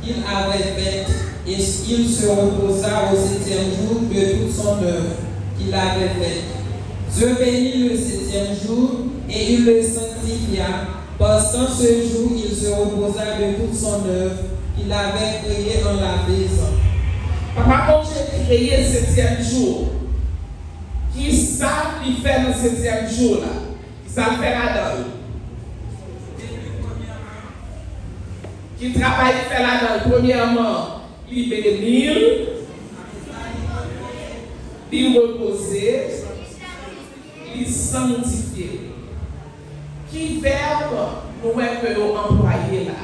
qu'il avait faite, et il se reposa au 7e jour de toute son œuvre qu'il avait faite. Dieu bénit le 7e jour et il le sanctifia, parce qu'en ce jour il se reposa de toute son œuvre qu'il avait créée en la faisant. Papa, quand j'ai créé le 7e jour, qui ça il fait dans le 7e jour là? Qui ça fait là-dedans? Qui travaille fait là-dedans? Premièrement, il bénir, il reposer, il sanctifier. Qui verbe nous est que nous employé là?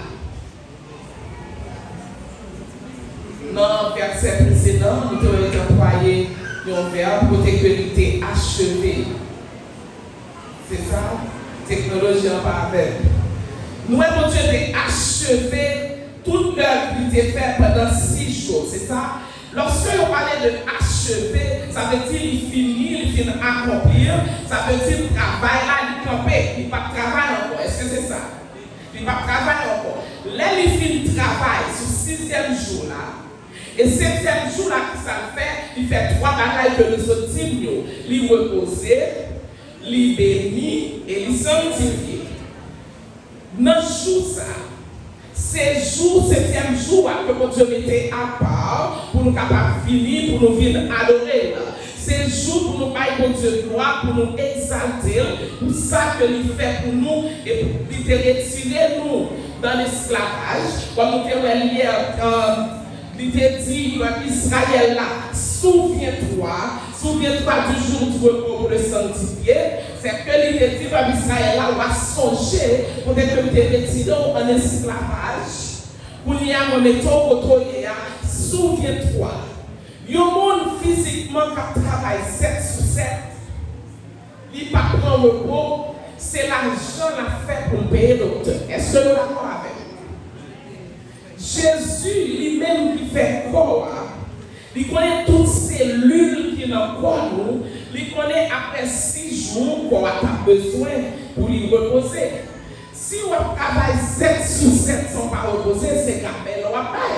Dans le verset précédent, nous avons employé un verbe pour que l'ité achevé. C'est ça? Technologie en parallèle. Nous avons Dieu achevé toute l'œuvre qui était faite pendant 6 jours. C'est ça? Lorsque on parlait de achever, ça veut dire il finit, il finit accomplir. Ça veut dire travail là, il camper. Il ne pas travailler encore. Est-ce que c'est ça? Il ne pas travailler encore. Là, il finit travail sur 6e jour là. Et 7e jour là, qui ça fait, il fait 3 bagailles que nous autres disons. Il reposer, il bénir et il sanctifier. Dans ce jour ça, c'est jour, 7e jour que mon Dieu mettait à part pour nous capables de finir, pour nous venir adorer. C'est jour pour nous bailler mon Dieu gloire, pour nous exalter, pour ça que il fait pour nous et pour retirer nous dans l'esclavage. Comme nous avons hier, il te dit à Israël là, souviens-toi du jour du repos pour le sanctifier. C'est que il te dit à Israël là, on va songer pour que tu te retires en esclavage. Pour y avoir mes souviens-toi. Il y a un monde physiquement qui travaille 7 sur 7. Il ne prend pas repos. C'est l'argent à faire pour payer le docteur. Est-ce que nous sommes d'accord avec? Jésus lui-même qui fait corps, il connaît toutes ces cellules qui sont dans le corps, il connaît après 6 jours qu'on a besoin pour lui reposer. Si on travaille 7 sur 7 sans pas reposer, c'est quand même on va pas.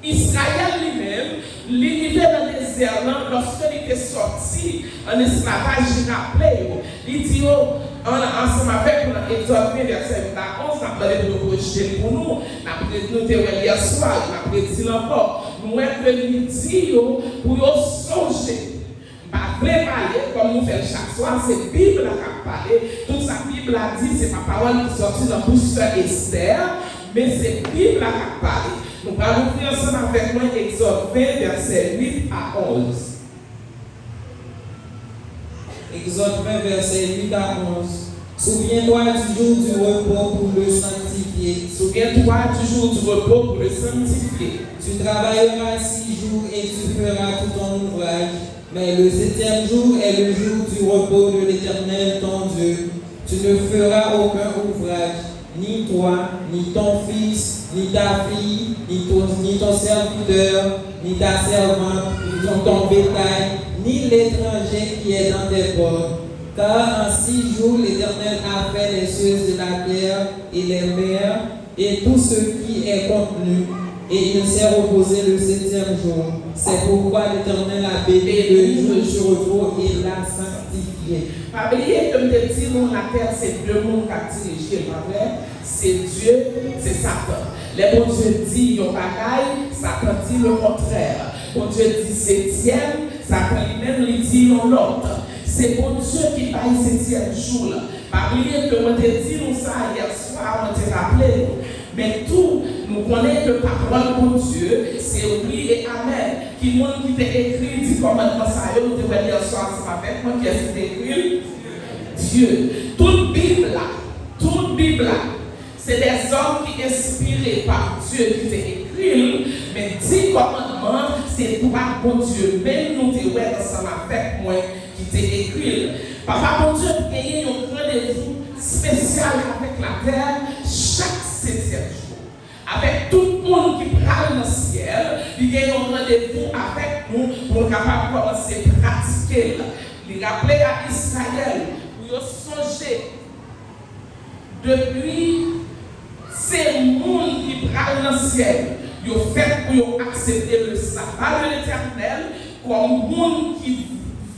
Israël lui-même, il vivait dans le désert, lorsqu'il était sorti en esclavage, il rappelait, il dit, ensemble avec nous, Exode 20, verset 8 à 11, on a parlé de nous projeter pour nous, on a pris nous hier soir, on a pris encore, nous avons dit pour songer. Pas vrai parler comme nous faisons chaque soir, c'est la Bible qui a parlé. Toute sa Bible a dit, c'est ma parole qui est sortie dans bouche de Esther, mais c'est la Bible qui a parlé. Nous allons ouvrir ensemble avec moi Exode 20, verset 8 à 11. Exode 20, verset 8 à 11. Souviens-toi du jour du repos pour le sanctifier. Souviens-toi du jour du repos pour le sanctifier. Tu travailleras 6 jours et tu feras tout ton ouvrage. Mais le 7e jour est le jour du repos de l'Éternel ton Dieu. Tu ne feras aucun ouvrage, ni toi, ni ton fils, ni ta fille, ni ton serviteur, ni ta servante, ni ton bétail, ni l'étranger qui est dans tes portes. Car en 6 jours l'Éternel a fait les cieux de la terre et les mers et tout ce qui est contenu, et il s'est reposé le 7e jour. C'est pourquoi l'Éternel a béni le jour du repos et l'a sanctifié. Pas oublier que je dis, nous, la terre, c'est deux mondes qui dirigent, pas vrai? C'est Dieu, c'est Satan. Les bon Dieu dit, yon bagaille, Satan dit le contraire. Bon Dieu dit 7e, Satan lui-même lui dit l'autre. C'est bon Dieu qui paye 7e jour. Pas oublier que moi, je dit nous ça hier soir, on t'a rappelé. Mais tout, nous connaissons que parole pour Dieu, c'est oui et amen. Qui monde qui t'a écrit, dit commandement ça, nous devons dire soir, c'est pas avec moi qui est écrit. Dieu. Toute Bible, c'est des hommes qui inspirés par Dieu qui t'a écrit, mais 10 commandements, c'est toi, bon Dieu. Même nous devons ensemble avec moi qui t'a écrit. Papa, bon Dieu, il y a un rendez-vous spécial avec la terre chaque 7e jour. Avec tout le monde qui parle dans le ciel, il y a un rendez-vous avec nous pour capable commencer à pratiquer. Il rappelait à Israël pour songer depuis ces mondes qui parlent dans le ciel. Ils ont fait pour accepter le sabbat de l'Éternel comme monde qui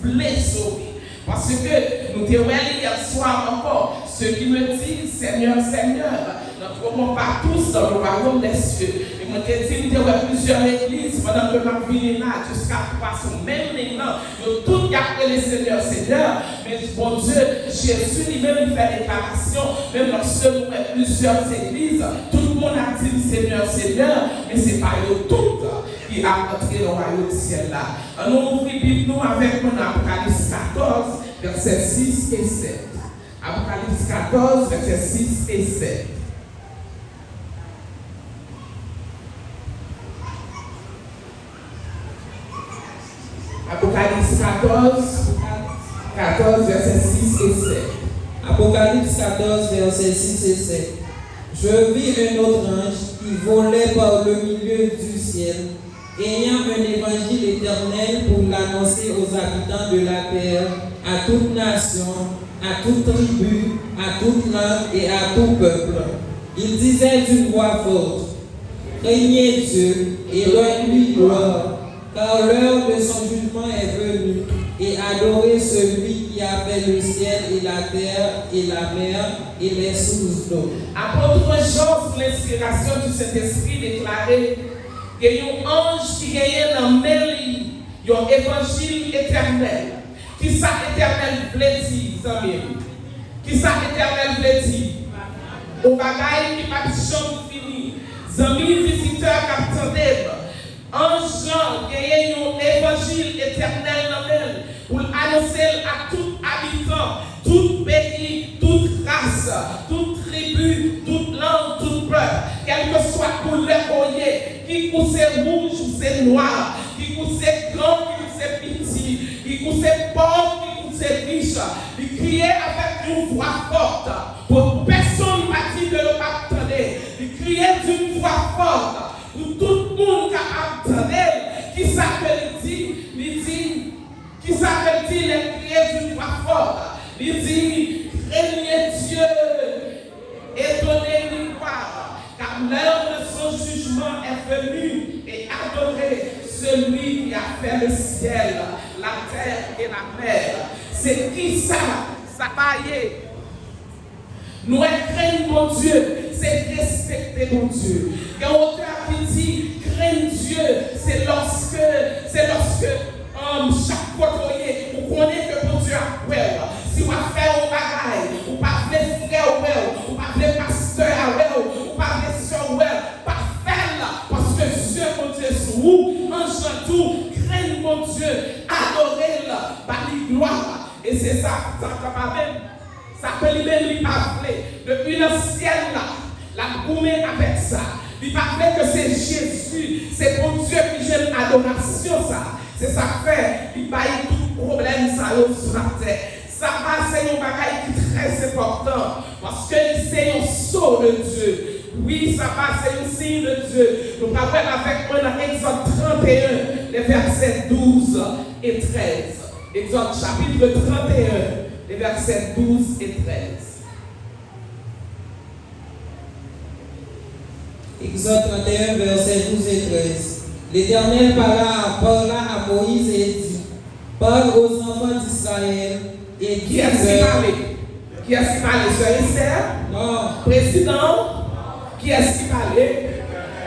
voulait sauver. Parce que nous avons hier soir encore, ceux qui me disent Seigneur, Seigneur, nous ne trouvons pas tous dans le royaume des cieux. Et moi, je dis, nous avons plusieurs églises pendant que nous venons là, jusqu'à passer même maintenant, nous avons tous gardé le Seigneur, Seigneur. Mais bon Dieu, Jésus lui-même fait déclaration, même lorsque nous avons plusieurs églises, tout le monde a dit Seigneur, Seigneur, mais ce n'est pas eux toutes qui a entré dans le royaume du ciel là. Nous ouvrons nous avec mon Apocalypse 14, versets 6 et 7. Apocalypse 14, versets 6 et 7. Apocalypse 14, versets 6 et 7. Apocalypse 14, versets 6 et 7. Je vis un autre ange qui volait par le milieu du ciel, ayant un évangile éternel pour l'annoncer aux habitants de la terre, à toute nation, à toute tribu, à toute langue et à tout peuple. Il disait d'une voix forte, craignez Dieu et rendez-lui gloire, car l'heure de son jugement est venue, et adorez celui qui a fait le ciel et la terre et la mer et les sources d'eau. Apôtre Jean, sous l'inspiration du Saint-Esprit, déclarait qu'il y a un ange qui gagnait dans Mélie, il y a un évangile éternel. Qui ça éternel veut dire, qui ça éternel veut dire? Au bagaille qui pas jamais fini. Amis visiteurs qui attendent. Ange Jean gagne un évangile éternel dans elle pour annoncer à tout habitant, tout pays, toute race, toute tribu, toute langue, tout peuple, quelle que soit couleur qui c'est rouge ou c'est noir, qui c'est grand, qui c'est petit, qui c'est pauvre, qui c'est riche, il criait avec une voix forte pour personne ne m'a dit de le pas attendre, il criait d'une voix forte pour tout le monde qui a entendu, qui s'appelle dit, qui s'appelle dit, les crier d'une voix forte, il dit, craignez Dieu et donnez-lui gloire, car l'heure de son jugement est venue, et adorez celui qui a fait le ciel, la terre et la mer. C'est qui ça? Ça va y est. Nous craignons mon Dieu, c'est respecter mon Dieu. Quand auteur qui dit craigne Dieu, c'est lorsque chaque côté, vous connaissez que mon Dieu a peur. Si vous faites un bagaille, vous ne pouvez pas frère ou vous ne pouvez pas pasteur ou vous pas soeur pas faire parce que Dieu mon Dieu sur vous, en tout, craigne mon Dieu, adorez-le, bâtir gloire. Et c'est ça, ça peut lui parler depuis le ciel là, la gourmet avec ça. Il parle que c'est Jésus, c'est pour Dieu qui j'aime adoration ça. C'est ça fait, il va y tout problème ça sur la terre. Ça va, c'est un bagage qui est très important parce que c'est un sceau de Dieu. Oui, ça va, c'est un signe de Dieu. Nous parlons avec moi dans Exode 31, les versets 12 et 13. Exode chapitre 31, les versets 12 et 13. Exode 31, versets 12 et 13. L'Éternel parla à Moïse et dit, parle aux enfants d'Israël et Qui est-ce qui parlait? Qui est-ce qui parlait? Sœur Esther? Non. Président? Qui est-ce qui parlait?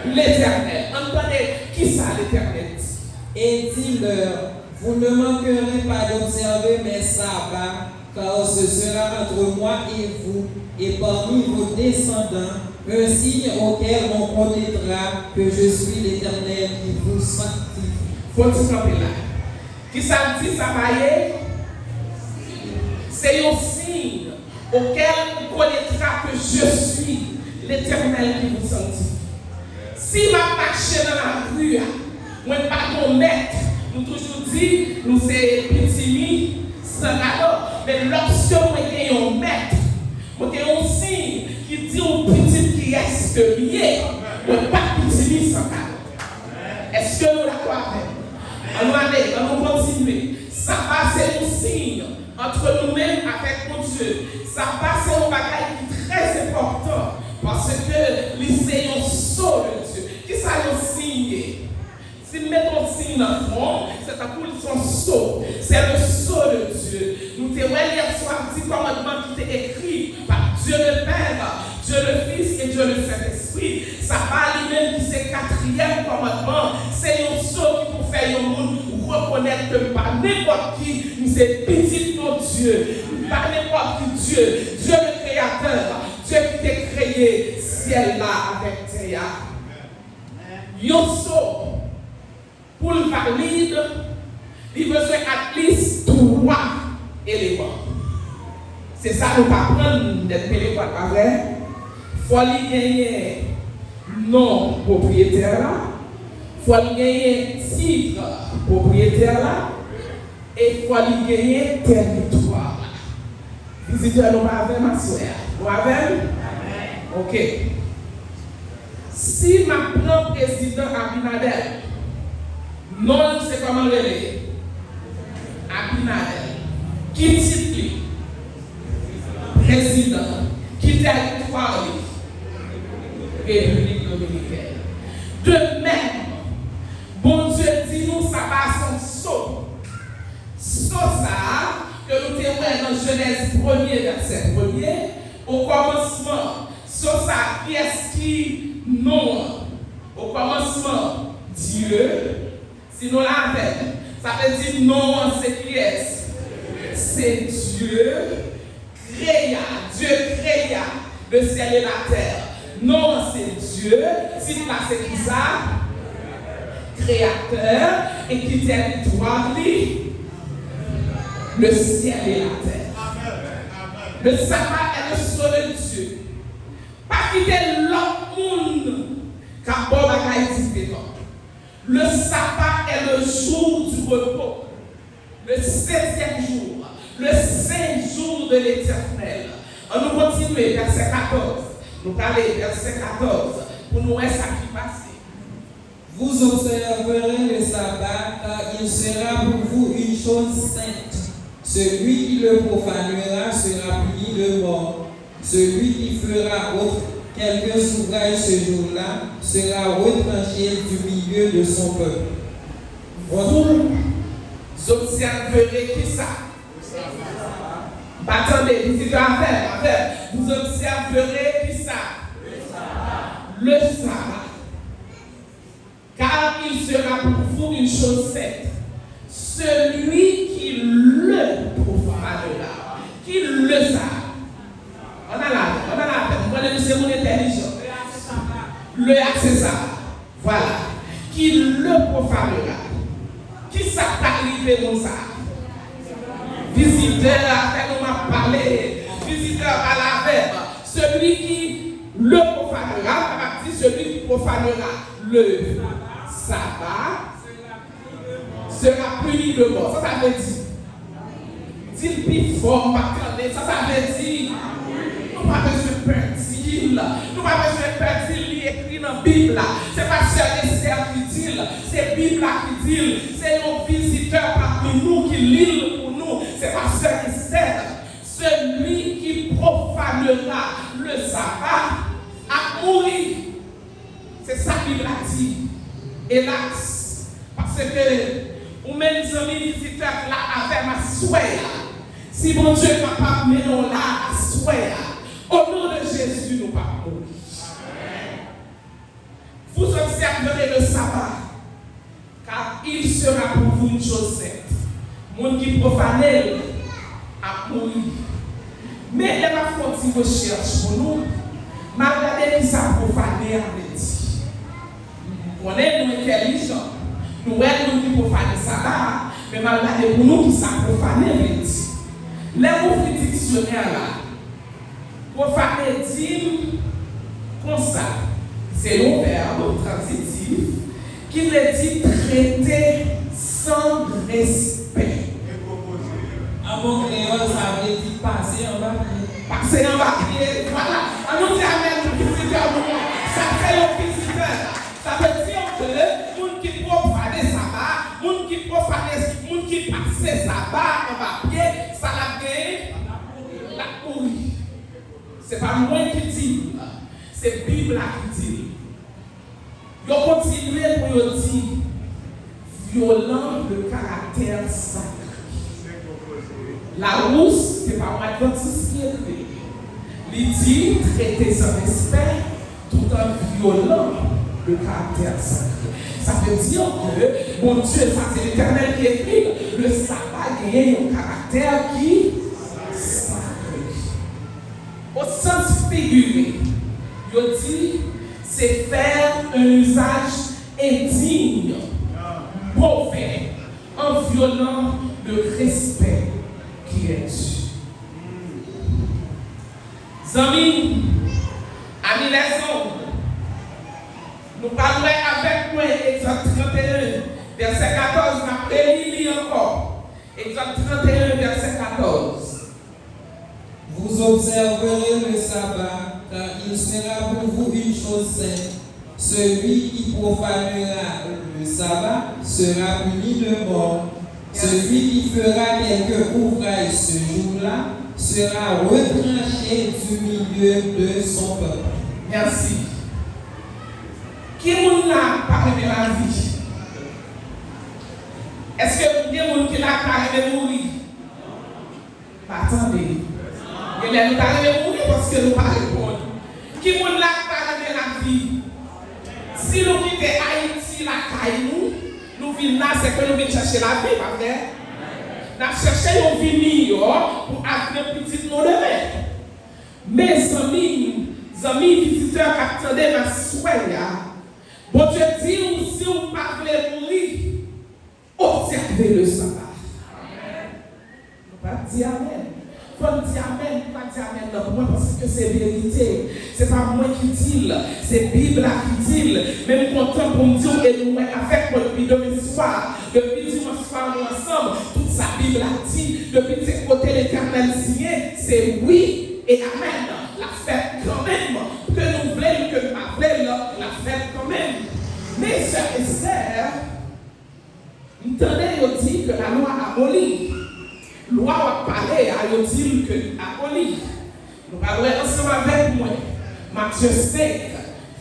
L'Éternel. Entendez, qui ça l'Éternel dit? Et dis-leur, vous ne manquerez pas d'observer mes sabbats, car ce sera entre moi et vous, et parmi vos descendants, un signe auquel on connaîtra que je suis l'Éternel qui vous sanctifie. Faut-il camper là? Qui ça dit, ça va y aller? C'est un signe auquel on connaîtra que je suis l'Éternel qui vous sanctifie. Si ma marche dans la rue, moi pas mon maître, nous toujours dit, nous c'est petits sans cadeau. Mais lorsque moi j'ai un maître, moi j'ai un signe qui dit au petit qui est que lié, moi pas petit sans cadeau. Est-ce que nous d'accord avec? On nous continuer. Ça va c'est un signe entre nous-mêmes avec mon Dieu. Ça va c'est un bagage qui est très important parce que c'est un sceau de Dieu. Qui ça le signe? Si nous mettons un signe dans le front, c'est un coup son sceau. C'est le sceau de Dieu. Nous te voyons hier soir dit commandement qui était écrit par Dieu le Père, Dieu le Fils et Dieu le Saint-Esprit. Ça va lui-même qui c'est quatrième commandement. C'est un sceau qui pour faire le monde reconnaître que pas n'importe qui, nous c'est petit mon Dieu. Pas n'importe qui Dieu. Dieu le Créateur. Dieu qui t'a créé ciel là avec terre. Yon sceau pour le valide, il besoin at least 3 éléments. C'est ça nous pas prendre d'être payé pas vrai. Faut lui gagner non propriétaire là, faut lui gagner titre propriétaire là, et faut lui gagner territoire. Visiteur nous pas avec ma soeur. Nous avec? OK. Si ma prend président Abinadel, non, c'est comment le relais. Abinadel. Qui titre président, qui territoire République dominicaine. De même, bon Dieu dit nous, ça va son sceau. Sceau ça, que nous témoignons dans Genèse 1er, verset 1er, au commencement, sceau ça, qui est-ce qui non? Au commencement, Dieu. Si nous l'avons, ça veut dire non, c'est qui est? C'est Dieu créa. Dieu créa le ciel et la terre. Non, c'est Dieu. Si là, c'est qui ça? Créateur et qui territoire le ciel et la terre. Le sabbat est le sceau de Dieu. Pas quitter l'autre monde car bon bagaille différent. Le sabbat est le jour du repos, le 7e jour, le saint jour de l'Éternel. On nous continue, verset 14. Nous parlons verset 14 pour nous voir ça qui passe. Vous observerez le sabbat car il sera pour vous une chose sainte. Celui qui le profanera sera puni de mort. Celui qui fera autre quelques ouvrages ce jour-là sera retranché du milieu de son peuple. Vous observerez qui ça? Attendez, visiteur à faire. Vous observerez qui ça? Le sabbat. Car il sera pour vous une chose sainte. Celui qui le profanera, qui le savent. On a la peine. Moi, c'est mon intelligence. Le c'est ça. Voilà. Qui le profanera. Qui ça t'arrive comme ça? Visiteur à faire, on m'a parlé. Visiteur à la verbe. Celui qui le profanera, on m'a dit celui qui profanera le sabbat sera puni de mort. Ça veut dire. Dis plus fort, ça veut dire. Nous n'avons pas besoin de perdre. Nous n'avons pas besoin de perdre. Il est écrit dans la Bible. Ce n'est pas seulement Esther qui dit. C'est la Bible qui dit. C'est nos visiteurs parmi nous qui lisent pour nous. Ce n'est pas seulement Esther. Celui qui profanera le sabbat a mouru. Hélas, parce que ou même amis visiteurs là avec ma souhait. Si mon Dieu est capable de nous là à souhait, au nom de Jésus, nous pas mourir. Vous observerez le sabbat, car il sera pour vous une chose sainte. Monde qui profane a mourir. Mais il va faire une recherche pour nous. Malgré qui ça profané a dit. On est nous intelligents. Nous sommes qui profane sabbat, mais malgré pour nous qui ça profané a dit. Les mots dictionnaire là, profané dit comme ça. C'est le verbe transitif qui veut dire traiter sans respect. En bon créole, ça veut dire passer en bas. Passer en bas, voilà. On nous dit amen, le visiteur, ça fait le visiteur. Ça veut dire que les gens qui profanent sabbat, les gens qui passent sabbat en bas pied, ça l'a gagné la pourrie. C'est pas moi qui dis, c'est la Bible qui dit. Ils continuent pour dire violent le caractère sacré. La rousse, ce n'est pas moi Adventiste qui écrit. Il dit traiter sans respect tout en violant le caractère sacré. Ça veut dire que, mon Dieu, ça c'est l'Éternel qui écrit, le sabbat gagne un caractère qui est sacré. Au sens figuré, il dit c'est faire un usage indigne, mauvais, en violant le respect qui est dû. Amis, amis les hommes, nous parlons avec moi, Exode 31, verset 14, nous allons encore. Exode 31, verset 14. Vous observerez le sabbat, car il sera pour vous une chose sainte. Celui qui profanera le sabbat sera puni de mort. Celui qui fera quelque ouvrage ce jour-là sera retranché du milieu de son peuple. Merci. Qui est là parmi la vie? Est-ce que vous avez qui l'a parmi mourir? Attendez. Il est nous arrivé mourir parce que nous ne pas répondre. Qui est là parmi la vie? Si nous quittons Haïti, la caille nous venons là, c'est que nous venons chercher la vie, pas vrai? Nous cherchons une vie pour avoir petit nous demain. Mes amis visiteurs qui attendaient ma souhait, bon Dieu dit, si vous parlez mourir, observez le sabbat. Nous ne pas dire amen. Il faut dire amen, pas dire amen non, moi parce que c'est vérité. Ce n'est pas moi qui dis, c'est la Bible qui dit. Même content pour me dire, et nous avec moi depuis demain soir, depuis dimanche soir, nous ensemble, toute sa Bible a dit, depuis ce côté l'Éternel signé, c'est oui et amen. La fête quand même, que nous voulons, que nous appelons, la fête quand même. Mes soeurs et sœurs, vous entendez, dit que la loi abolit. Loi a parlé, a dit que aboli. Nous parlons ensemble avec moi. Matthieu 5,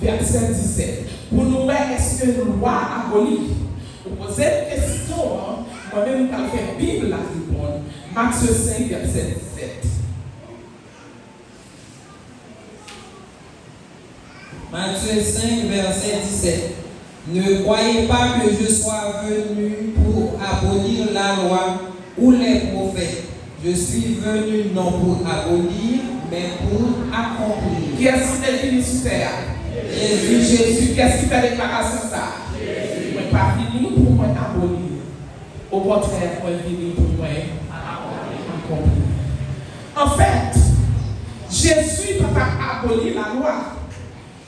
verset 17. Pour nous voir est-ce que la loi abolit. Vous posez une question, moi-même, quand je fais la Bible, la répondre. Matthieu 5, verset 17. Matthieu 5, verset 17. Ne croyez pas que je sois venu pour abolir la loi ou les prophètes. Je suis venu non pour abolir, mais pour accomplir. Qui est-ce qui est venu sur terre? Jésus. Qu'est-ce qui fait déclaration ça? Je ne suis pas venu pour moi abolir. Au contraire, je suis venu pour moi accomplir. En fait, Jésus n'a pas aboli la loi.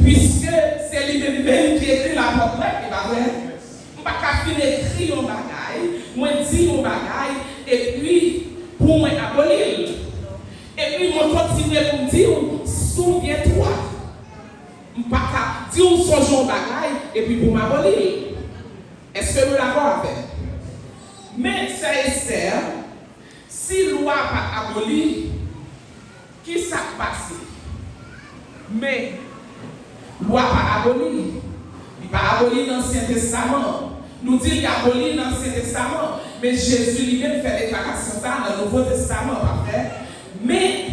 Puisque c'est lui-même qui écrit la portrait, il va dire, je ne vais pas finir écrire un bagaille, moi dire un bagaille, et puis pour moi abolir. Et puis moi continuer pour me dire, souviens-toi. Je ne vais pas dire son bagaille, et puis pour m'abolir. Est-ce que nous l'avons avec? Mais c'est Esther, si la loi n'a pas aboli, qui s'est passé? Mais loi pas abolie. Il va aboli dans l'Ancien Testament. Nous disons qu'il a aboli dans l'Ancien Testament. Mais Jésus lui-même fait déclaration ça dans le Nouveau Testament, parfait. Mais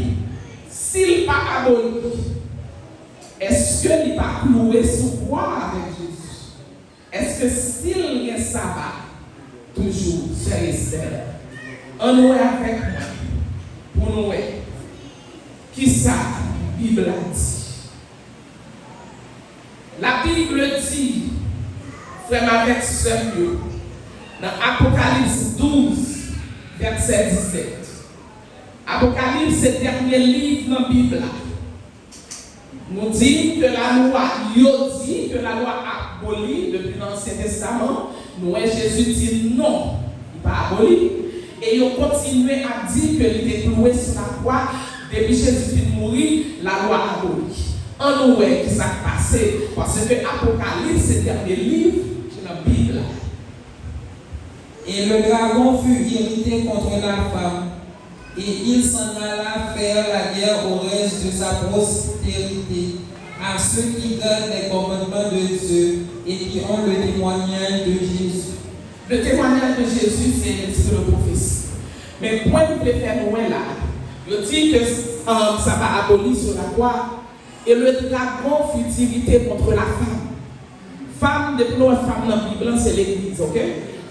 s'il n'a pas aboli, est-ce qu'il n'est pas cloué sous croix avec Jésus? Est-ce que s'il y a sabbat, toujours, c'est Esther, on nous est avec moi, pour nous, qui ça, la Bible a dit? La Bible dit, frère avec sœur, dans Apocalypse 12, verset 17. Apocalypse, c'est le dernier livre dans la Bible. Nous dit que la loi abolie depuis l'Ancien Testament. Nous, Jésus dit non, il n'est pas aboli. Et il continue à dire qu'il était cloué sur la croix. Depuis Jésus est mort, la loi abolie. En nous, qui s'est passé, parce que Apocalypse, c'est le dernier livre de la Bible. Et le dragon fut irrité contre la femme, et il s'en alla faire la guerre au reste de sa postérité, à ceux qui donnent les commandements de Dieu et qui ont le témoignage de Jésus. Le témoignage de Jésus, c'est un petit peu de prophétie. Mais point que vous voulez faire loin là, je dis que ça va abolir sur la croix, et le dragon fut irrité contre la femme. Femme, depuis nous, femme dans la Bible, c'est l'église, ok?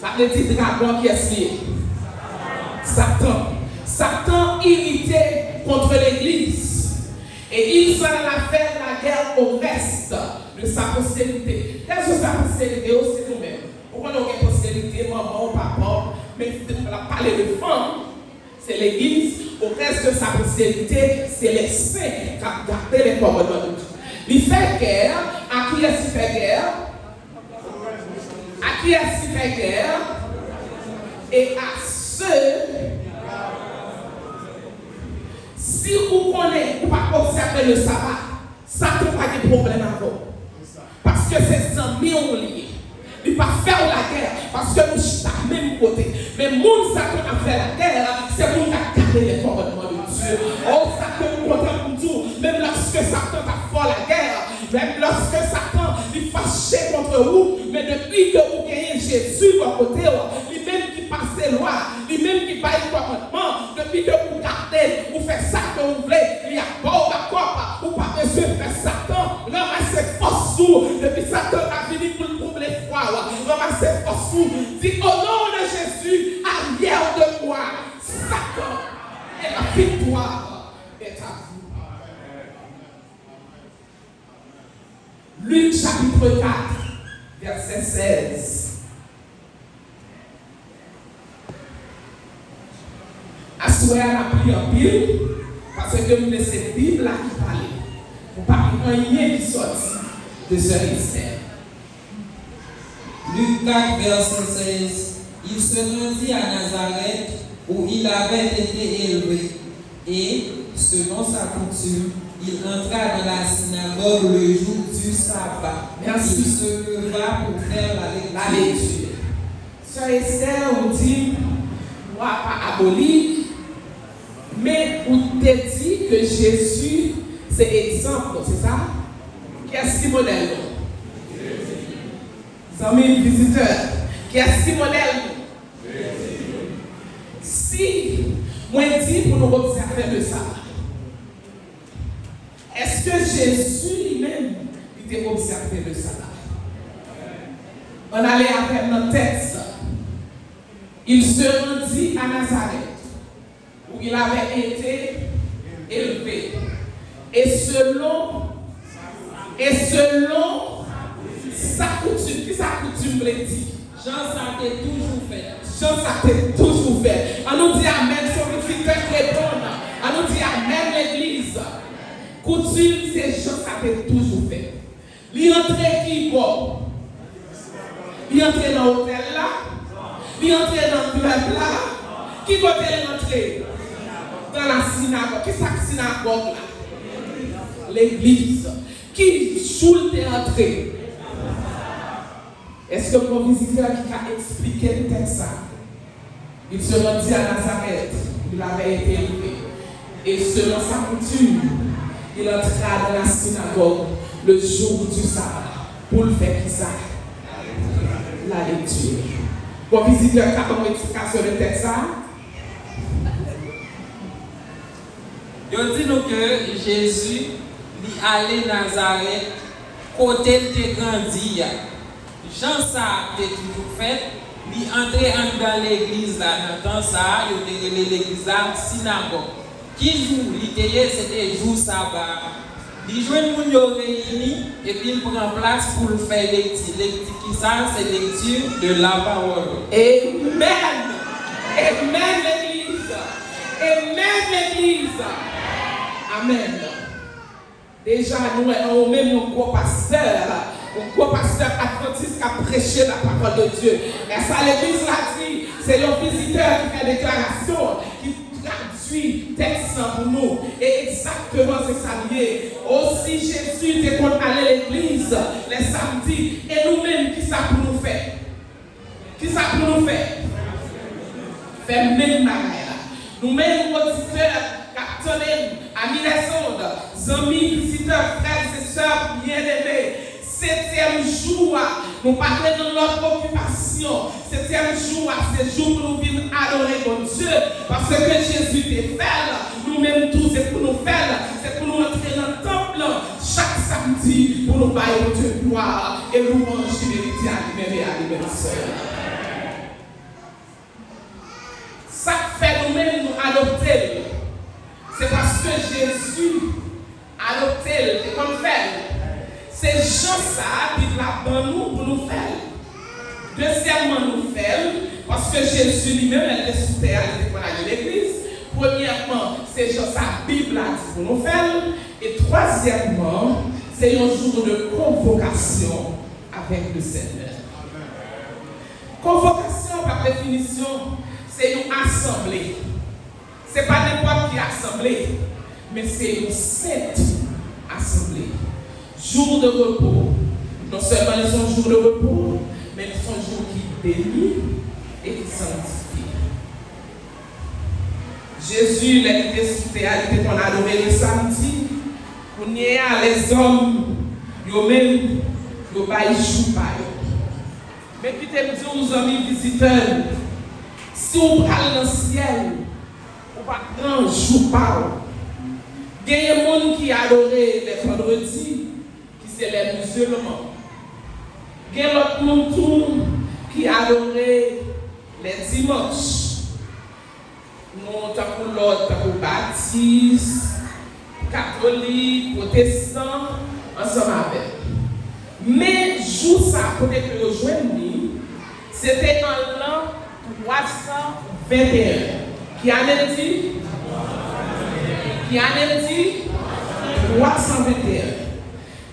Ça veut dire dragon qui est lié. Satan. Satan irrité contre l'église. Et il s'en a fait la guerre au reste de sa postérité. Qu'est-ce que sa postérité? C'est nous-mêmes. Pourquoi nous avons une postérité, maman ou papa? Mais on a parlé de femme, c'est l'église. Au reste de sa postérité, c'est les saints qui ont gardé les commandements de Dieu. Il fait guerre. À qui est-ce qu'il fait guerre? À qui est-ce qu'il fait guerre? Et à ceux, si vous connaissez, vous ne pouvez pas observer le sabbat, ça ne peut pas de problème à vous. Parce que ces amis ont lié. Il ne peut pas faire la guerre parce que nous sommes à même côté. Mais nous, ça qui a fait la guerre, c'est nous qui avons gardé les commandements de Dieu. Oh, ça que nous comptons pour tout. Même lorsque Satan a fait la guerre, même lorsque Satan est fâché contre vous, mais depuis que vous gagnez Jésus à côté, lui-même qui passe les lois, lui-même qui passe les commandements, depuis que vous gardez, vous faites ça que vous voulez, il y a pas d'accord, vous pas besoin de faire Satan, ramassez force sous, depuis Satan a fini pour le trouver froid, ramassez force sous, dit au nom de Jésus, arrière de moi, Satan, et la victoire est à vous. Luc chapitre 4, verset 16. Assoyez la prière en pile, parce que vous laissez la Bible là qui parle. Vous ne parlez rien qui sort de ce Esther. Luc 4, verset 16. Il se rendit à Nazareth où il avait été élevé, et, selon sa coutume, il entra dans la synagogue le jour du sabbat. Merci. Il se leva pour faire la lecture. Sœur Esther, on dit, on n'a pas aboli, mais on te dit que Jésus, c'est exemple, c'est ça? Qu'est-ce qui modèle? Amis visiteurs, qu'est-ce qui modèle? Si, moi je dis pour nous observer le sabbat, est-ce que Jésus lui-même était observé le sabbat? On allait avec notre texte. Il se rendit à Nazareth, où il avait été élevé. Et selon sa coutume, qui sa coutume veut dire? Jean ça a toujours fait. Jean ça a toujours fait. On nous dit Amen, son fils répond. On nous dit Amen, l'église. Coutume, c'est Jean ça a toujours fait. Il entrait qui bon? Il entrait dans l'hôtel là? Il entrait dans le club là? Qui va entrer? Dans la synagogue. Qui est la synagogue là? L'église. Qui joue t'es entré? Est-ce que mon visiteur qui a expliqué le texte ça? Il se rendit à Nazareth, il avait été élevé. Et selon sa coutume, il entra dans la synagogue le jour du sabbat pour le faire qui ça? la lecture. Bon, visiteur, qui a une explication de texte ça? Je dis nous que Jésus est allé à Nazareth, côté de grandi. Jean ça a toujours fait. Il est entré dans l'église là, dans le temps ça, il était l'église là, synagogue. Qui jour, c'était jour sabbat. Il joue une monde réuni et puis il prend place pour le faire lecture. Lecture qui ça, c'est lecture de la parole. Amen. Amen l'église. Amen l'église. Amen. Déjà, nous avons même un gros pasteur adventiste qui a prêché la parole de Dieu. Et ça, l'église l'a dit, c'est le visiteur qui fait déclaration, qui traduit texte pour nous. Et exactement, c'est ça lié. Aussi, Jésus était contre aller à l'église les samedis. Et nous-mêmes, qui ça pour nous faire? Qui ça pour nous faire? Faire même bagaille. Nous-mêmes, auditeurs, capitaines, amis des sondes, amis, visiteurs, frères et sœurs bien-aimés, 7e jour, nous parlons de notre occupation. 7e jour, c'est le jour où nous venons adorer mon Dieu. Parce que Jésus est fait, nous-mêmes tous, c'est pour nous faire, c'est pour nous entrer dans le temple chaque samedi pour nous bailler au Dieu gloire et nous manger vérité à lui-même et à lui-même seul. Ça fait nous-mêmes nous adopter. C'est parce que Jésus a adopté, c'est comme fait. C'est Jean ça qui l'a dans nous pour nous faire. Deuxièmement, nous faire, parce que Jésus lui-même, elle est sous terre, elle est pour aller à l'église. Premièrement, c'est Jean ça, la Bible a dit pour nous faire. Et troisièmement, c'est un jour de convocation avec le Seigneur. Convocation, par définition, c'est une assemblée. Ce n'est pas n'importe qui assemblée, mais c'est une sainte assemblée. Jour de repos. Non seulement ils sont jours de repos, mais ils sont jours qui bénissent et qui sanctifient. Jésus, il était sous terre, il était qu'on adorait le samedi. On y a les hommes, eux-mêmes, ils ne jouent pas. Mais puis, je dis aux amis visiteurs, si on parle dans le ciel, on va grand jour pas. Il y a des gens qui adorent les vendredis, qui c'est les musulmans. Il y a d'autres gens qui adorent les dimanches. Nous avons l'autre, pour baptiste, catholique, protestant, ensemble avec. Mais jour ça, pour que nous joignions, c'était en l'an 321. Qui a dit? Qui a dit? 321.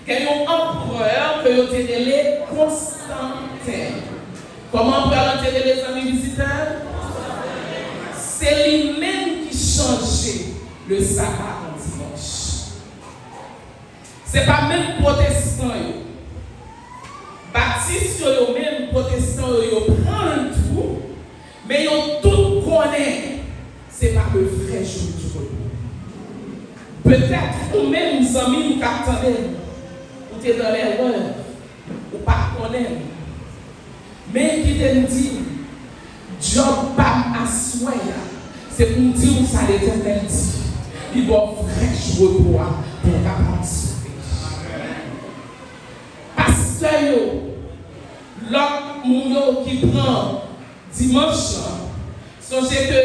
Il y a un empereur que vous avez appelé Constantin. Comment empereur vous avez les amis visiteurs? C'est lui-même qui changeait le sabbat en dimanche. Ce n'est pas même protestant. Baptiste, même protestant, ils prennent tout, mais ils tout connaissent. Ce n'est pas le vrai jour du repos. Peut-être que même nos amis nous captons, ou êtes dans l'erreur, ou pas connaître. Mais qui te dit, Job pas assoyer, c'est pour dire où ça l'Éternel dit. Il va vrai jour repos pour capable souffrir. Pasteur, l'autre qui prend dimanche, songez que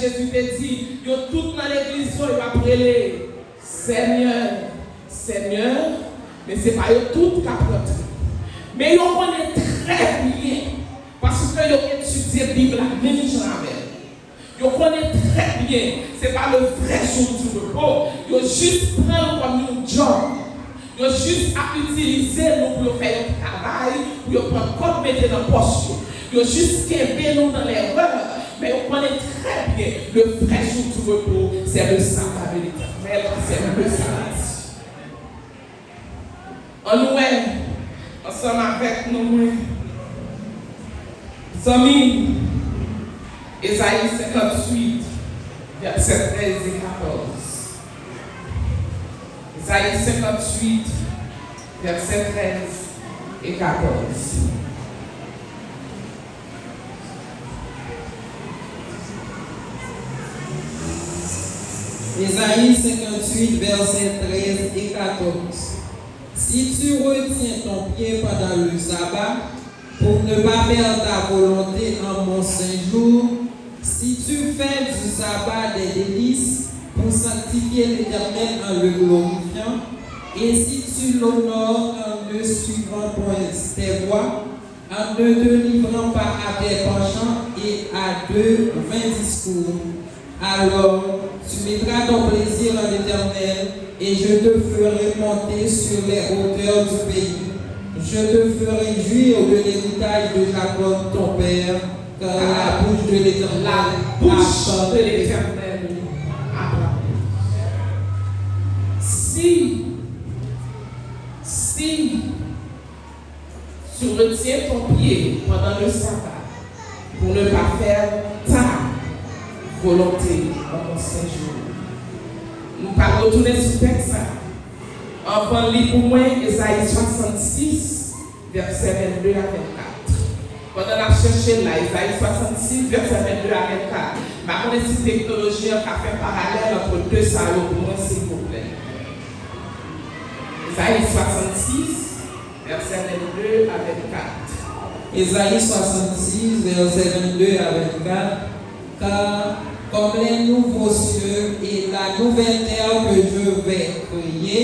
Jésus te dit, yo tout dans l'église, il va prier Seigneur, Seigneur, mais ce n'est pas tout qui a prêté. Mais yo connaît très bien, parce que yo étudie la Bible, même jamais. Yo connaît très bien, ce n'est pas le vrai jour du repos. Yo juste prendre comme un job. Yo juste à utiliser nous pour faire un travail, pour prendre comme mettre dans la poche. Yo juste qu'aider nous dans l'erreur. Mais on connaît très bien le vrai jour du repos, c'est le sabbat de l'Éternel, c'est le sabbat. En nous, ensemble avec nos amis, Ésaïe 58, verset 13 et 14. Ésaïe 58, verset 13 et 14. Ésaïe 58, versets 13 et 14. Si tu retiens ton pied pendant le sabbat, pour ne pas faire ta volonté en mon saint jour, si tu fais du sabbat des délices pour sanctifier l'Éternel en le glorifiant, et si tu l'honores en ne suivant point tes voies, en ne te livrant pas à tes penchants et à de vains discours, alors tu mettras ton plaisir en l'Éternel et je te ferai monter sur les hauteurs du pays. Je te ferai jouir de l'héritage de Jacob, ton père, car la bouche de l'Éternel a parlé. Si tu retiens ton pied pendant le sabbat pour ne pas faire ta volonté en ce jour, nous allons retourner sur le texte. Enfin, lis pour moi Ésaïe 66, verset 22 à 24. Pendant la cherché là, Ésaïe 66, verset 22 à 24. Ma connaissance technologie a fait parallèle entre deux salons pour moi, s'il vous plaît. Ésaïe 66, verset 22 à 24. Ésaïe 66, verset 22 à 24. Car comme les nouveaux cieux et la nouvelle terre que je vais créer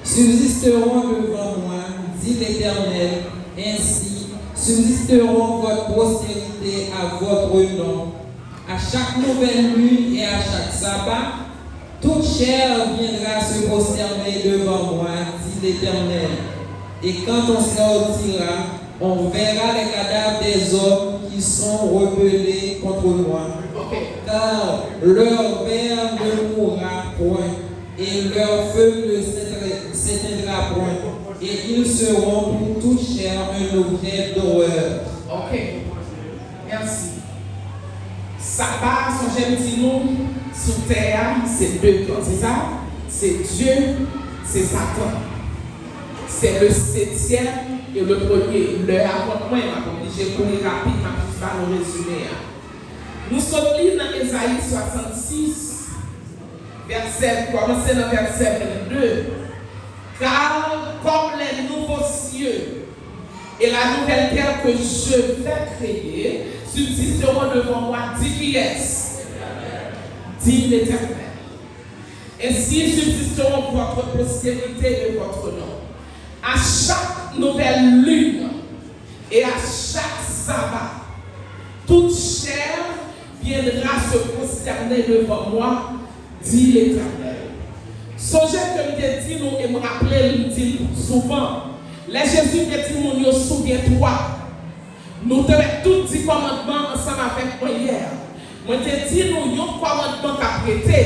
subsisteront devant moi, dit l'Éternel, ainsi subsisteront votre postérité à votre nom. À chaque nouvelle lune et à chaque sabbat, toute chair viendra se prosterner devant moi, dit l'Éternel. Et quand on sortira, on verra les cadavres des hommes qui sont rebellés contre moi. Car leur verre ne mourra point, et leur feu ne s'éteindra point, et ils seront pour toute chair un objet d'horreur. Ok, merci. Sabbat, son j'aime dit nous, sous terre, c'est deux temps, c'est ça? C'est Dieu, c'est Satan. C'est le 7e et le premier. Le avant moi, m'a obligé pour les rapides, m'a plus pas le résumé. Nous sommes dans Ésaïe 66, verset, commencez dans verset 22. Car comme les nouveaux cieux et la nouvelle terre que je vais créer subsisteront devant moi, dit qui est? Dit l'Éternel. Ainsi subsisteront votre postérité et votre nom. À chaque nouvelle lune et à chaque sabbat, toute chair viendra se prosterner devant moi, dit l'Éternel. Songez que je dit nous et me rappeler, nous dit souvent, les Jésus me dit nous, souviens-toi. Nous devons tous dit commandements ensemble avec moi hier. Moi te dit nous, un commandement qu'a prêté,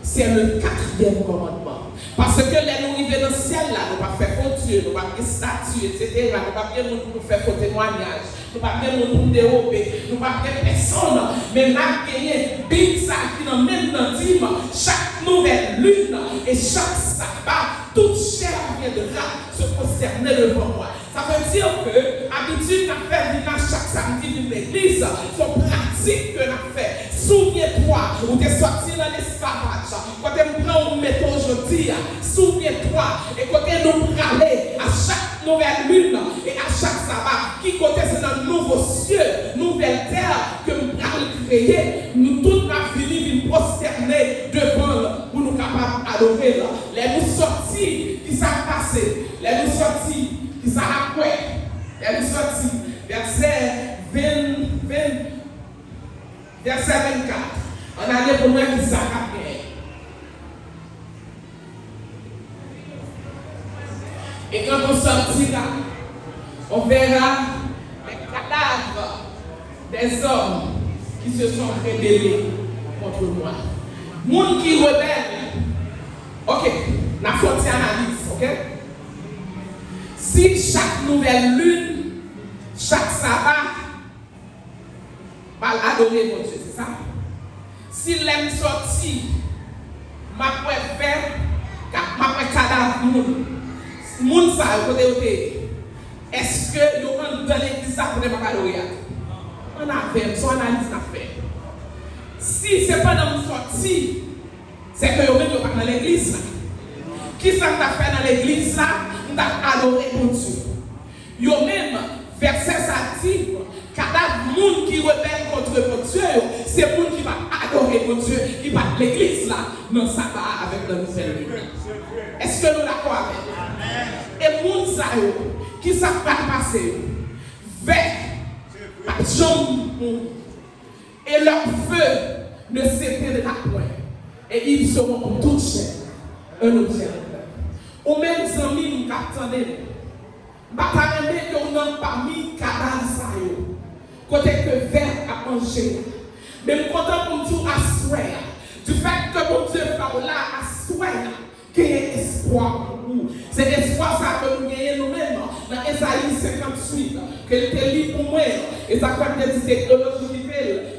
c'est le 4e commandement. Parce que les nous arrivés dans le ciel là, nous ne pouvons pas faire faux Dieu, nous ne pouvons pas faire statue, etc. Nous ne pouvons pas bien nous faire faux témoignage, nous ne pouvons pas bien nous dérober, nous ne pouvons pas faire personne. Mais nous avons gagné big ça qui nous mène dans le chaque nouvelle lune et chaque sabbat, toute chair viendra se prosterner devant moi. Ça veut dire que l'habitude n'a fait venir chaque samedi de l'église, son pratique que n'a fait. Souviens-toi, où tu es sorti dans l'esclavage, quand tu prends un métaux aujourd'hui, souviens-toi, et quand tu nous aller à chaque nouvelle lune et à chaque sabbat, qui côté c'est dans nouveau cieux, nouvelle terre que nous allons créer, nous tous nous venir nous prosterner devant pour nous capables d'adorer. Les nous sortis qui s'est passé, les nous sortis qui s'est après, les nous sortis, verset 24. On a dit pour moi qui s'est après. Et quand on sortira, on verra les cadavres des hommes qui se sont rebellés contre moi. Moun qui rebelle. Ok, la frontière analyse, ok? Si chaque nouvelle lune, chaque sabbat, va adorer mon Dieu, c'est ça? Si l'aime sorti, ma poêle faire, ma poêle cadavre moun. Moun sa, côté est-ce que vous rentrez dans l'église pour ne pas adorer? On a fait, son analyse n'a fait. Si c'est pas dans mon sorti, C'est que vous n'êtes pas dans l'église là. Qui ça t'a fait dans l'église là? Nous avons adoré pour Dieu. Yo même, verset ça dit, cadavre monde qui rebelle contre Dieu, c'est monde qui va adorer pour Dieu, qui va l'église là, non ça va avec la nouvelle. Est-ce que nous d'accord avec? Et monde ça qui ça va passer vers jambe et leur feu ne s'éteindra point et ils seront pour toute chair un objet. Ou même amis nous attendons. Bataille que nous avons parmi cadavres côté que verre à manger. Mais nous content pour nous assurer du fait que mon Dieu par là assurer qu'il y ait espoir pour nous. C'est espoir ça que nous gagnons nous-mêmes dans Ésaïe 58 que tu lis pour moi et ça comme des technologies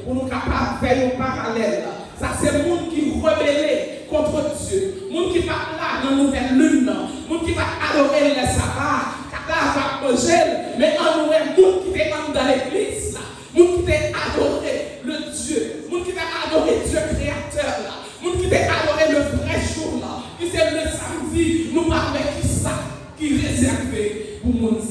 pour nous capables de faire un parallèle. Ça c'est le monde qui rebelle contre Dieu. Le monde qui va là dans la nouvelle lune. Le monde qui va adorer le sabbat. Va manger, mais en nous, le monde qui est dans l'église, le monde qui est adoré le Dieu, le monde qui est adoré Dieu créateur, le monde qui est adoré le vrai jour, qui c'est le samedi, nous parlons qui ça, qui est réservé pour le monde.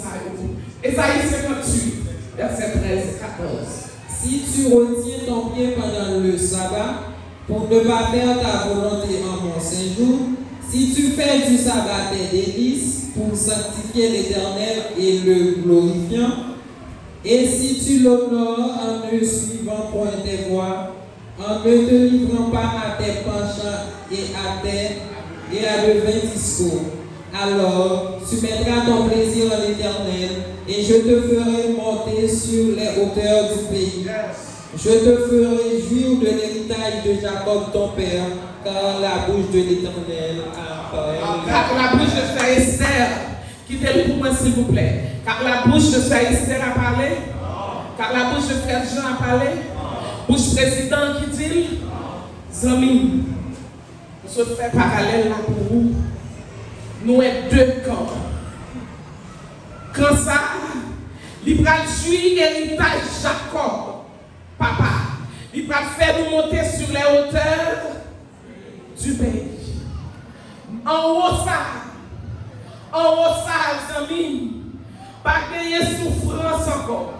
Ésaïe 58, verset 13 et 14. Si tu retiens ton pied pendant le sabbat, pour ne pas faire ta volonté en mon séjour, si tu fais du sabbat tes délices, pour sanctifier l'Éternel et le glorifiant, et si tu l'honores en ne suivant point tes voies, en ne te livrant pas à tes penchants et à de vains discours, alors tu mettras ton plaisir en l'Éternel, et je te ferai monter sur les hauteurs du pays. Je te ferai jouir de l'héritage de Jacob ton père, car la bouche de l'Éternel a parlé. Car la bouche de Frère Esther, quittez-le pour moi s'il vous plaît. Car la bouche de Frère Esther a parlé. Car la bouche de Frère Jean a parlé. Bouche président qui dit, Zami, nous se fait parallèle là pour vous. Nous sommes deux camps. Quand ça, il va jouir l'héritage Jacob. Papa, il va faire nous monter sur les hauteurs du pays. En haut ça, amis, pas gagner souffrance encore.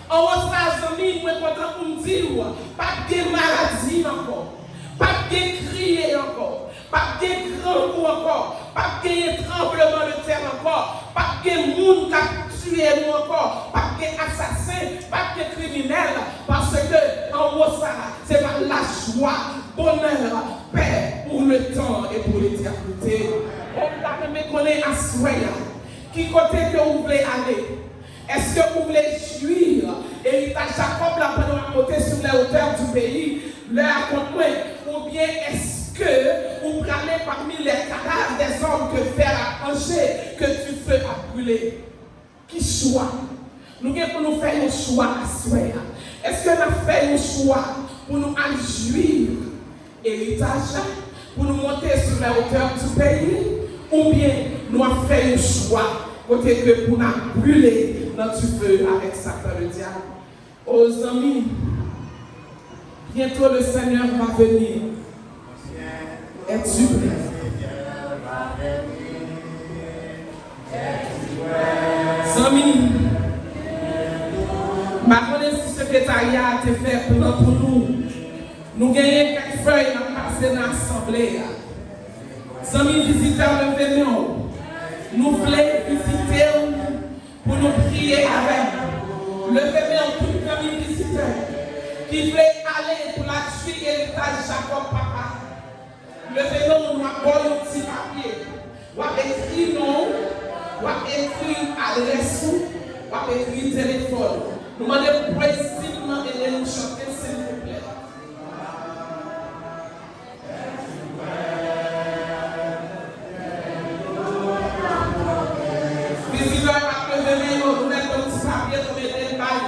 En haut ça, amis, moi content pour me dire, pas de maladie encore, pas de crier encore, pas de grand coup encore, pas de tremblement de terre encore, pas de monde qui a tué nous encore, pas de assassin, pas de criminel, parce que en haut ça, c'est pas la joie, bonheur, paix pour le temps et pour l'éternité. On me connaît à Soya. Qui côté que vous voulez aller? Est-ce que vous voulez jouir? Et Jacob l'a monté sur les hauteurs du pays, leur contre ou bien est-ce que vous allez parmi les cadavres des hommes que faire à manger, que tu fais à brûler? Qui choix? Nous allons nous faire un choix à Soya. Est-ce que nous avons fait un choix pour nous aller jouir héritage, pour nous monter sur les hauteurs du pays? Ou bien nous avons fait un choix côté que pour nous brûler dans du feu avec Satan le diable. Aux amis, bientôt le Seigneur va venir. Es-tu prêt? Amis, je si ce secrétariat a été fait pour nous. Nous gagnons quelques feuilles dans l'assemblée. Amis visiteurs, levez-nous. Nous voulons visiter pour nous prier avec. Levez-nous tous les amis visiteurs qui veulent aller pour la suite héritage Jacob Papa. Levez-nous, nous avons un petit papier. Ou écrit nom, ou écrit adresse, ou écrit téléphone. Nous demandons précisément et nous chanter s'il vous plaît. Visiteur après venir, nous mettons un petit papier pour mettre le bail.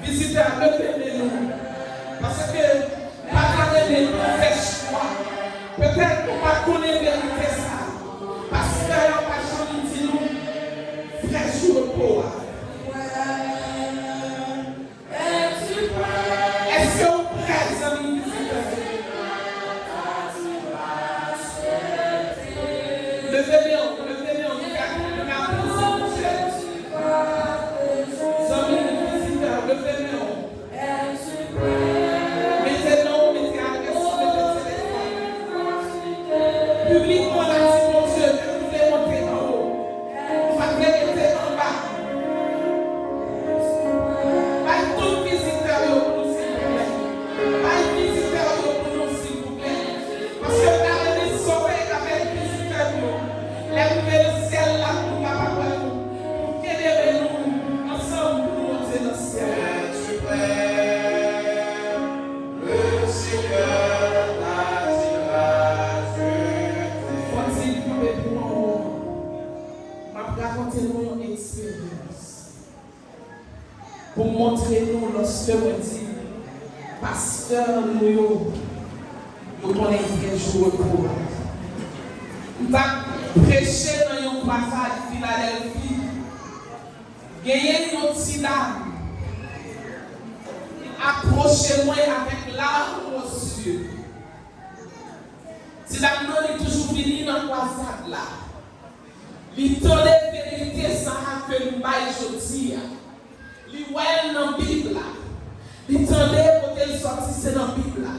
Visiteur, levez-nous. Parce que, pas de nous fait choix. Peut-être qu'on va connaître la vérité ça. Parce que on va changer de nous. Frère jour pour. Est-ce que vous prêtez, amis visiteurs? dis, pasteur, nous connaissons un jour pour. Nous avons prêché dans une croisade Philadelphie. Gagné une petite dame. Approchez-moi avec l'arme aux yeux. Si la dame est toujours venue dans la croisade là, il t'a la vérité ça que nous baillons aujourd'hui. Il voit dans la Bible là. Il t'a la côté sorti c'est dans la Bible là.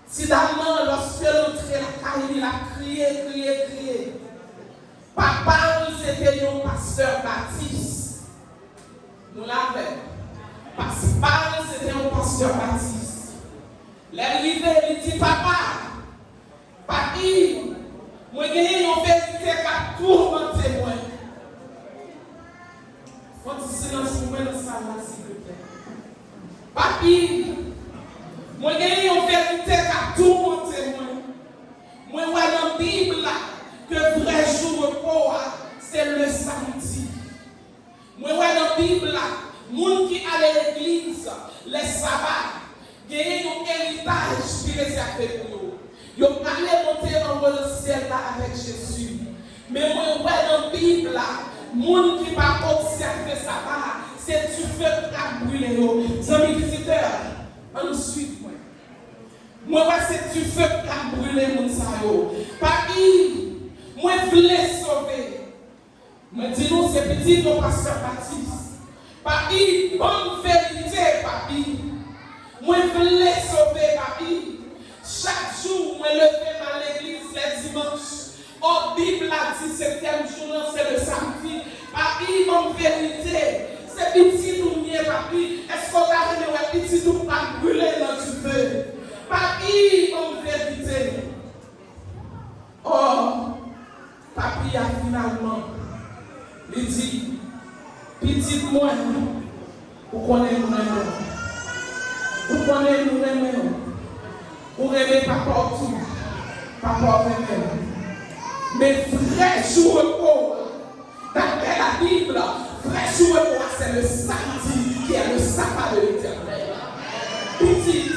Si la dame lorsque l'entrée la caille, il a crié. Papa, c'était un pasteur baptiste. Nous l'avons. Papa, c'était un pasteur baptiste. L'arrivée, il dit, papa, papi, moi j'ai une vérité qui a tourmenté moi. Faut que silence pour moi dans ça là, s'il vous plaît. Papi, moi j'ai une vérité qui a tourmenté moi. Moi, dans la Bible là, que vrai jour repos, c'est le samedi. Moi, dans la Bible là, moun qui allait à l'église, les sabbats, gagnent un héritage qui est réservé pour eux. Ils allaient monter en haut le ciel là avec Jésus. Mais moi, dans la Bible là, moun qui va observer sabbat, c'est du feu qui a brûlé. Amis visiteurs, ensuite, moi, c'est du feu qui a brûlé mon sayo. Papi, moi, je voulais sauver. Moi, dis-nous, c'est petit, mon pasteur Baptiste. Papi, bonne vérité, papi. Moi, je voulais sauver, papi. Chaque jour, moi, je vais dans l'église les dimanches. Oh, Bible a dit, 7e jour, c'est le samedi. Papi, bonne vérité. C'est petit, nous, papi. Est-ce qu'on a dit, petit, nous, pas brûler dans du feu? Papi, en vérité. Oh, papi a finalement, il dit, petit moi, vous connaissez nous-mêmes. Vous connaissez nous-mêmes. Vous n'aimez pas partout. Papa même. Mais vrai jour repos, d'après la Bible, vrai jour repos, c'est le samedi qui est le sabbat de l'Éternel. Petit.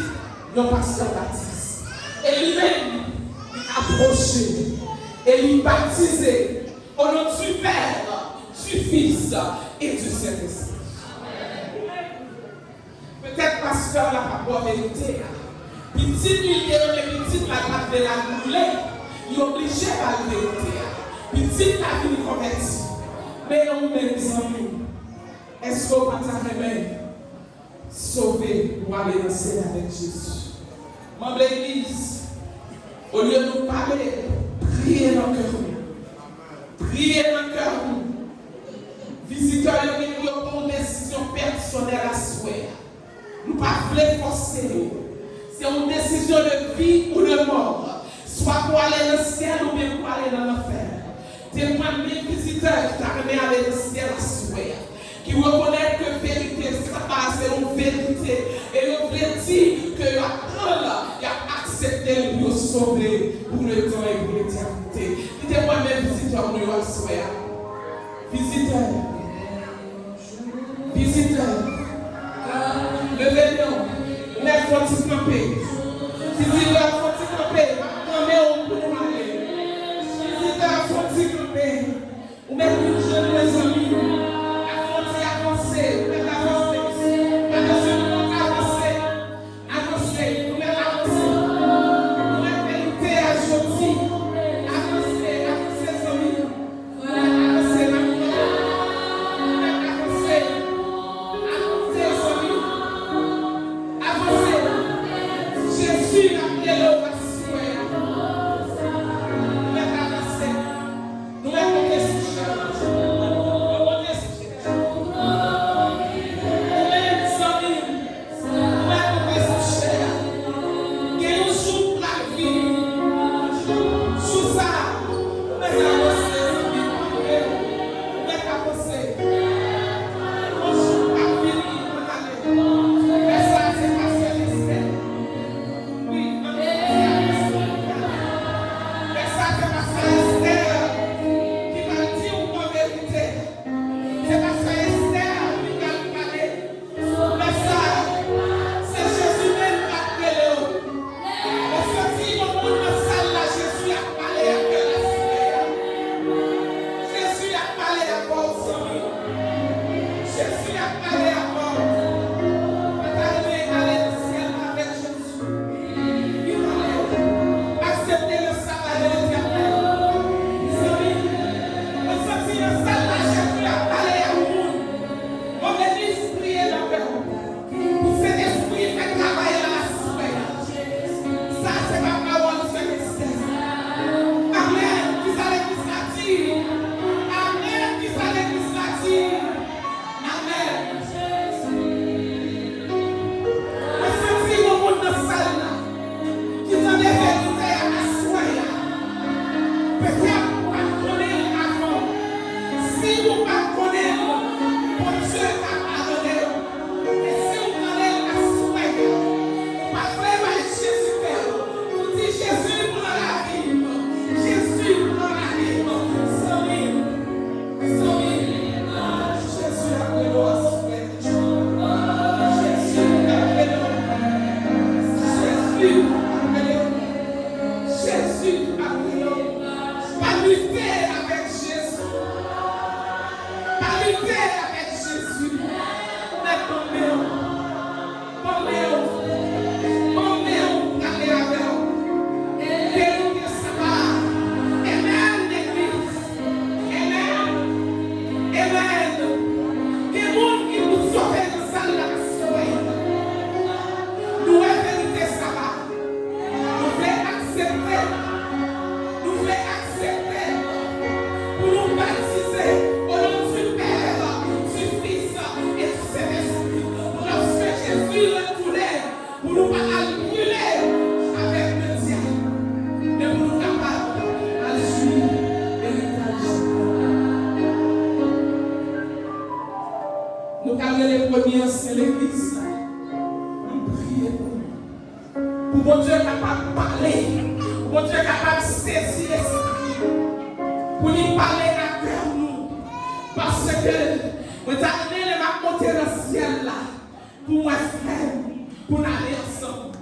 Le pasteur Baptiste. Et lui-même, il approchait et il baptisait au nom du Père, du Fils et du Saint-Esprit. Peut-être pasteur n'a pas la vérité. Petit milieu, mais petit la part de la brûler, il est obligé à la vérité. Petit la vie convertie. Mais nous-mêmes, amis, est-ce qu'on va même sauver pour aller dans le ciel avec Jésus? Membre de l'église, au lieu de nous parler, priez dans le cœur. Priez dans le cœur. Visiteurs, nous avons une décision personnelle à souhait. Nous ne pouvons pas forcer. C'est une décision de vie ou de mort. Soit pour aller dans le ciel ou bien pour aller dans l'enfer. Témoin mes visiteurs qui t'amènent à aller dans le ciel à souhait. Qui reconnaissent que vérité, c'est une vérité. Et nous voulons dire que il a accepté de nous sauver pour le temps et pour l'éternité. Dites-moi mes visiteurs, nous allons souhaiter. Visiteurs. Levez-nous. Mais faut-il camper. Visiteurs, faut-il camper. Camper pour nous aller. Visiteurs, faut-il camper. Ou même une jeune mes amis. Jésus a Pour mon Dieu capable de parler. Pour mon Dieu capable de saisir l'esprit. Pour lui parler à cœur nous. Parce que vous avez amené les monter dans le ciel là. Pour moi frère. Pour aller ensemble.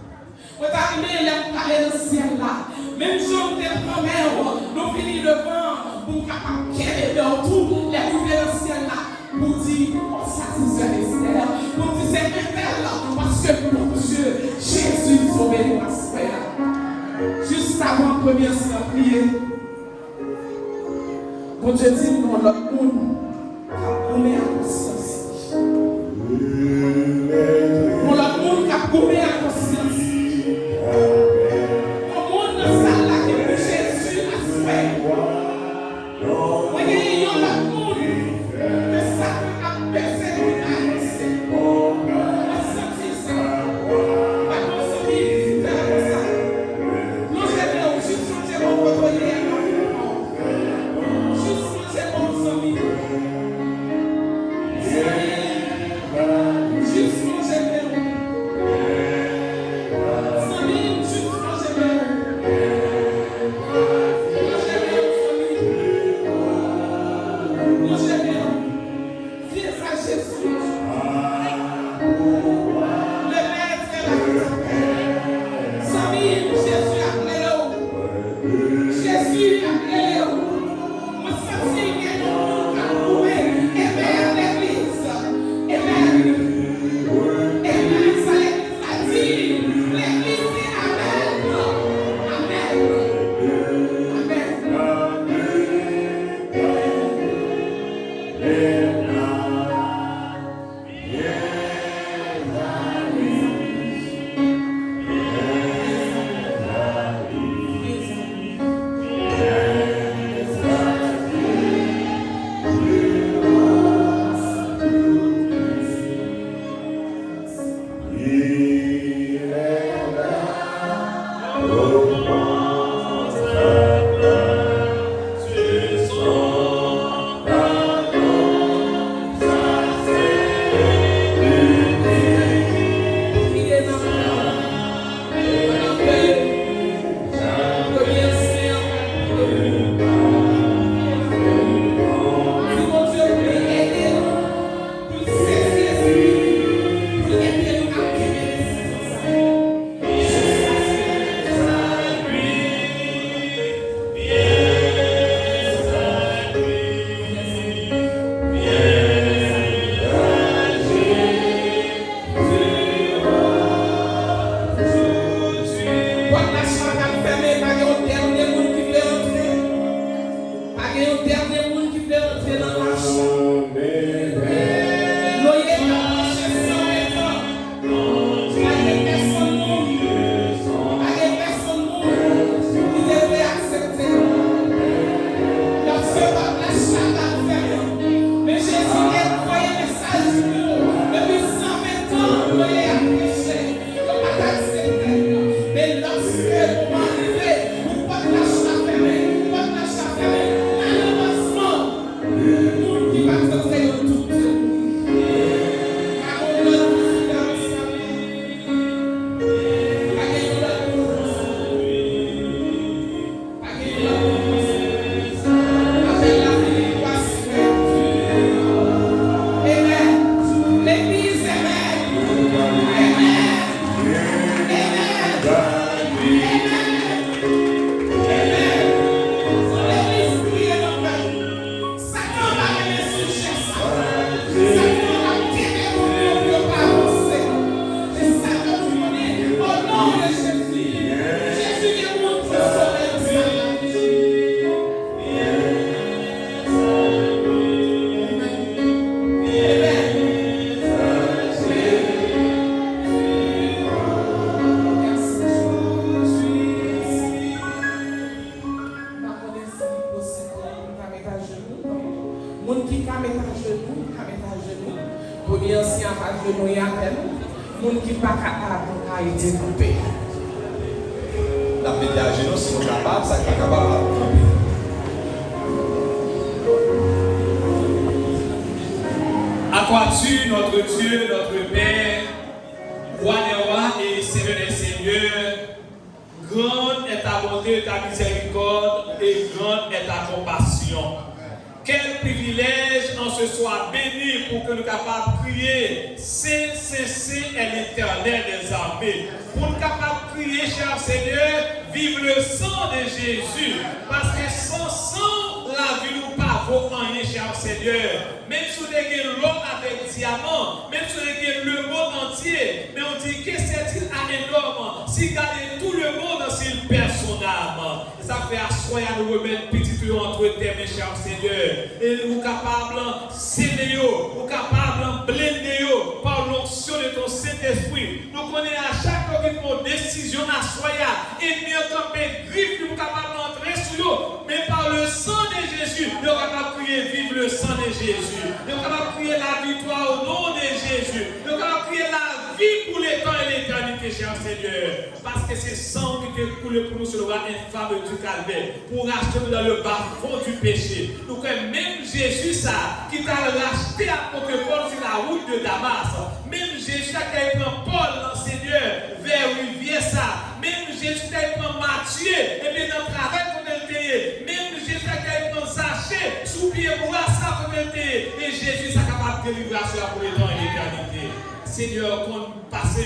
Vous avez amené les parler dans le ciel là. Même jour de promesse, nous finissons devant. Pour capable de quérir dans tout les couverts dans le ciel là. Pour dire, on satisfait les Esther. Pour dire, c'est éternel là. Parce que mon Dieu, Jésus sauvé nous à ce là. Juste avant la première séance prier. Bon Dieu dit, nous, l'autre monde, on est à conscience. Mon l'autre monde, qui a gommé à conscience. Mon monde dans ça là, qui est pour Jésus à ce là. Voyez, il y a l'autre monde. Que ça a persécuté à annoncer. On a senti ça. Pas qu'on se dit, c'est comme ça. Non, j'ai bien, juste changer mon côté. Juste changer mon ami. Juste changer mon ami. Juste changer mon Premier ancien à genoux et à terre, monde qui pas capable à développer. La mettre à genoux, si on est capable, ça n'est pas capable. Accrois-tu notre Dieu, notre Père, roi des rois et Seigneurs des Seigneurs, grande est ta bonté, ta miséricorde et grande est ta compassion. Quel privilège en ce soir béni pour que nous capables de prier. C'est est l'Éternel des armées. Pour nous capables de prier, cher Seigneur, vive le sang de Jésus. Parce que sans sang, la vie nous pas vaut rien, cher Seigneur. Même si vous avez l'or avec diamant, même si vous avez le monde entier, mais on dit que c'est-il à énorme si gardez tout le monde s'il perd son âme. Ça fait asseoir à nous remettre petit peu entre tes mains, cher Seigneur. Et nous capables de s'aimer, nous capables de blender par l'onction de ton Saint-Esprit. Nous connaissons à chaque fois que décision à soya et mieux camper griffe, nous capables d'entrer sur eux, mais par le sang de Jésus, nous sommes capables de prier vive le sang de Jésus. Nous sommes capables de prier la victoire au nom de Jésus. Nous sommes capables de prier la vie pour les temps et l'éternité, cher Seigneur. Parce que c'est sang qui est coulé pour nous sur le bras infâme du calvaire, pour racheter nous dans le bas-fond du péché. Nous connaissons même Jésus, ça, qui t'a racheté à Paul sur la route de Damas. Même Jésus, qui a pris Paul, Seigneur, vers Rivière, ça. Même Jésus, qui a pris Matthieu, et bien dans le travail qu'on a été. Même Jésus, qui a pris Zachée, sous pied bois, ça qu'on a été. Et Jésus, ça capable de délivrer ça pour les temps et l'éternité. Seigneur, qu'on passe,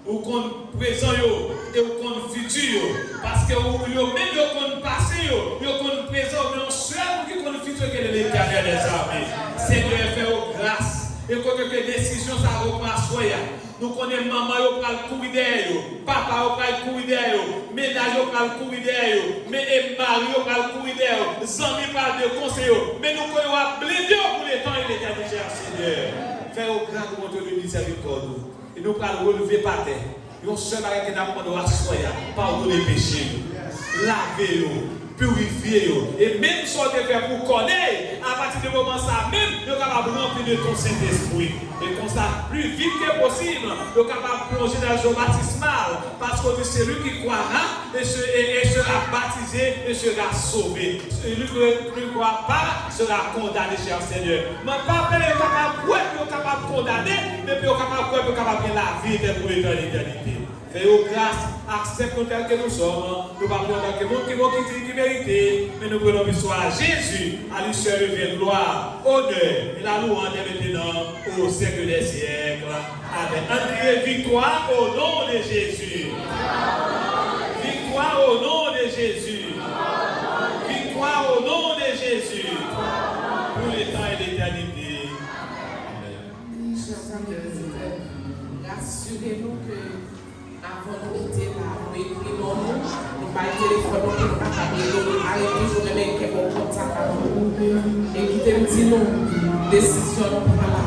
ou qu'on présent et ou qu'on futur, parce que même qu'on passe, qu'on présent, mais on seul qui qu'on futur que l'Éternel des armées. Seigneur, fais grâce. Et quand que décision ça reprend soya. Nous connaissons maman yo pral courir derrière, papa yo pral courir derrière, ménage yo pral courir derrière, mais mari yo pral courir derrière, zami pral de conseil, mais nous connaissons blindé pour les temps et l'éternité, cher Seigneur. Fais au grand montre de miséricorde. Et nous allons relever par terre. Nous sommes avec un amour de soya, pardonner les péchés, laver, purifier. Et même si on te fait pour connaître, à partir de moment ça même, nous sommes capables de remplir de ton Saint-Esprit. Et comme ça, plus vite que possible, nous sommes capables de plonger dans le baptismal. Parce que c'est lui qui croira et sera baptisé et sera sauvé. Celui qui ne croit pas sera condamné, cher Seigneur. Mais pas capable de condamner, mais capable de la vie pour l'éternité. Fais-nous grâce, accepte-nous tel que nous sommes. Nous ne parlons pas de monde qui mérite, mais nous prenons l'histoire à Jésus, à lui seul revient gloire, honneur et la louange est maintenant au siècle des siècles. Amen. Entrée, victoire au nom de Jésus. Victoire au nom de Jésus. Victoire au nom de Jésus. Pour les temps et l'éternité. Amen. Chers amis visiteurs, rassurez-nous que avant de quitter là, nous écrivons nous pas le téléphone, nous ne pas arrêter toujours de mettre un bon contact avec nous. Et qui te dit non, décision nous prend là.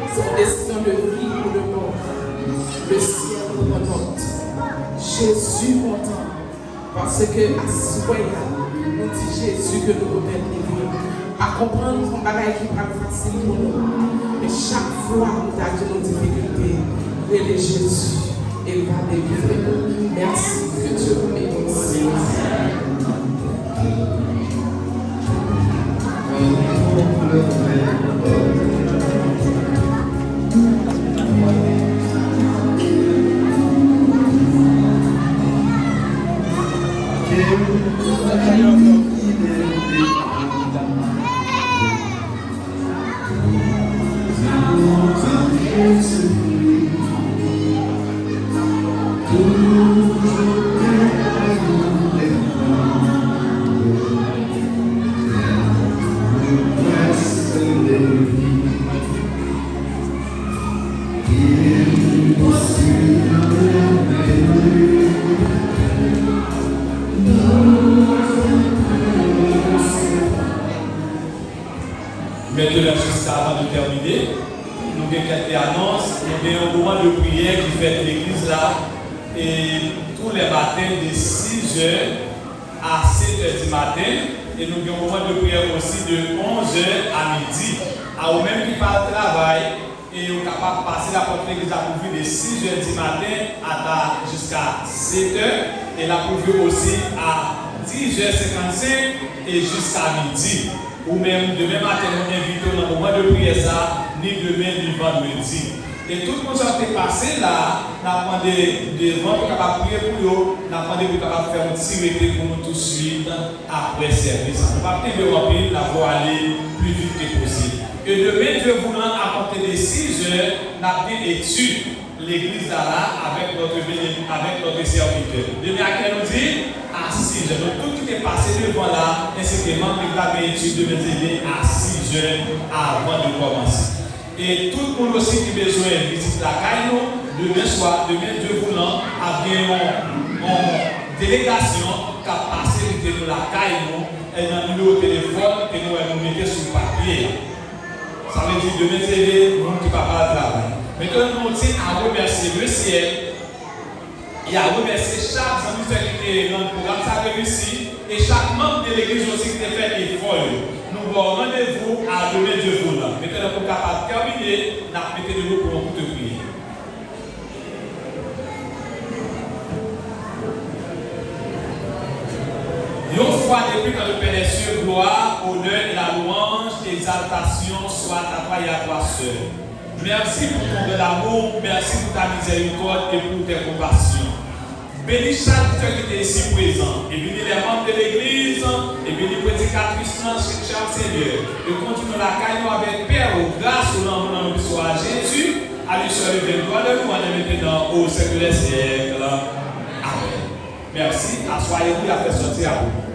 C'est une décision de vie ou de mort. Le ciel nous remonte. Jésus content. Parce que à ce moment-là, nous dit Jésus que nous remettons les vies. À comprendre son bagage qui n'est pas facile pour nous. Mais chaque fois nous avons nos difficultés, relais Jésus. Il va délivrer nous. Merci, que Dieu vous bénisse. Maintenant, juste avant de terminer, nous avons quelques annonces, nous avons un moment de prière qui fait l'église là, et tous les matins de 6h à 7h du matin, et nous avons un moment de prière aussi de 11h à midi. À vous-même qui parlent travail, et vous êtes capable de passer la porte de l'église à pourvu de 6h du matin jusqu'à 7h, et la pourvu aussi à 10h55 et jusqu'à midi. Ou même demain matin, nous invitons dans le moment de prière ça, ni demain ni vendredi. Et tout le monde qui est passé là, n'a demandé devant pour capable prier pour eux, n'a demandé pour capable faire un petit rété pour nous tout de suite après service. On va peut-être remplir la voie aller plus vite que possible. Et demain, Dieu voulant à compter des 6 heures, n'a bien étude l'église là avec notre serviteur. Demain à quelle heure nous dit? À 6 heures. Donc tout qui est passé devant là, ainsi que membre de la étude devait être à 6 heures avant de commencer. Et tout le monde aussi qui a besoin de visiter la caille, demain soir, demain Dieu voulant, a bien une délégation qui a passé de la caille, et dans le numéro de téléphone que nous mettons sur le papier. Ça veut dire demain c'est le monde qui va pas travailler. Maintenant, nous tient à remercier le ciel et à remercier chaque serviteur qui était dans le programme, ça a réussi, et chaque membre de l'église aussi qui a fait l'effort. Nous avons rendez-vous à demain Dieu voulant. Maintenant, pour capable terminer, nous mettons de l'eau pour nous prier. Une fois depuis dans le Père des cieux, gloire, honneur et la louange, exaltation soit à toi et à toi seul. Merci pour ton de l'amour, merci pour ta miséricorde et pour tes compassions. Bénis chaque cœur qui est ici présent, et bénis les membres de l'église, et bénis prédicatrice, cher Seigneur. Et continue la caille avec Père, grâce au nom de notre Seigneur Jésus, à lui seul et gloire de nous, en maintenant au siècle des siècles. Amen. Merci, assoyez-vous et à faire sortir à vous.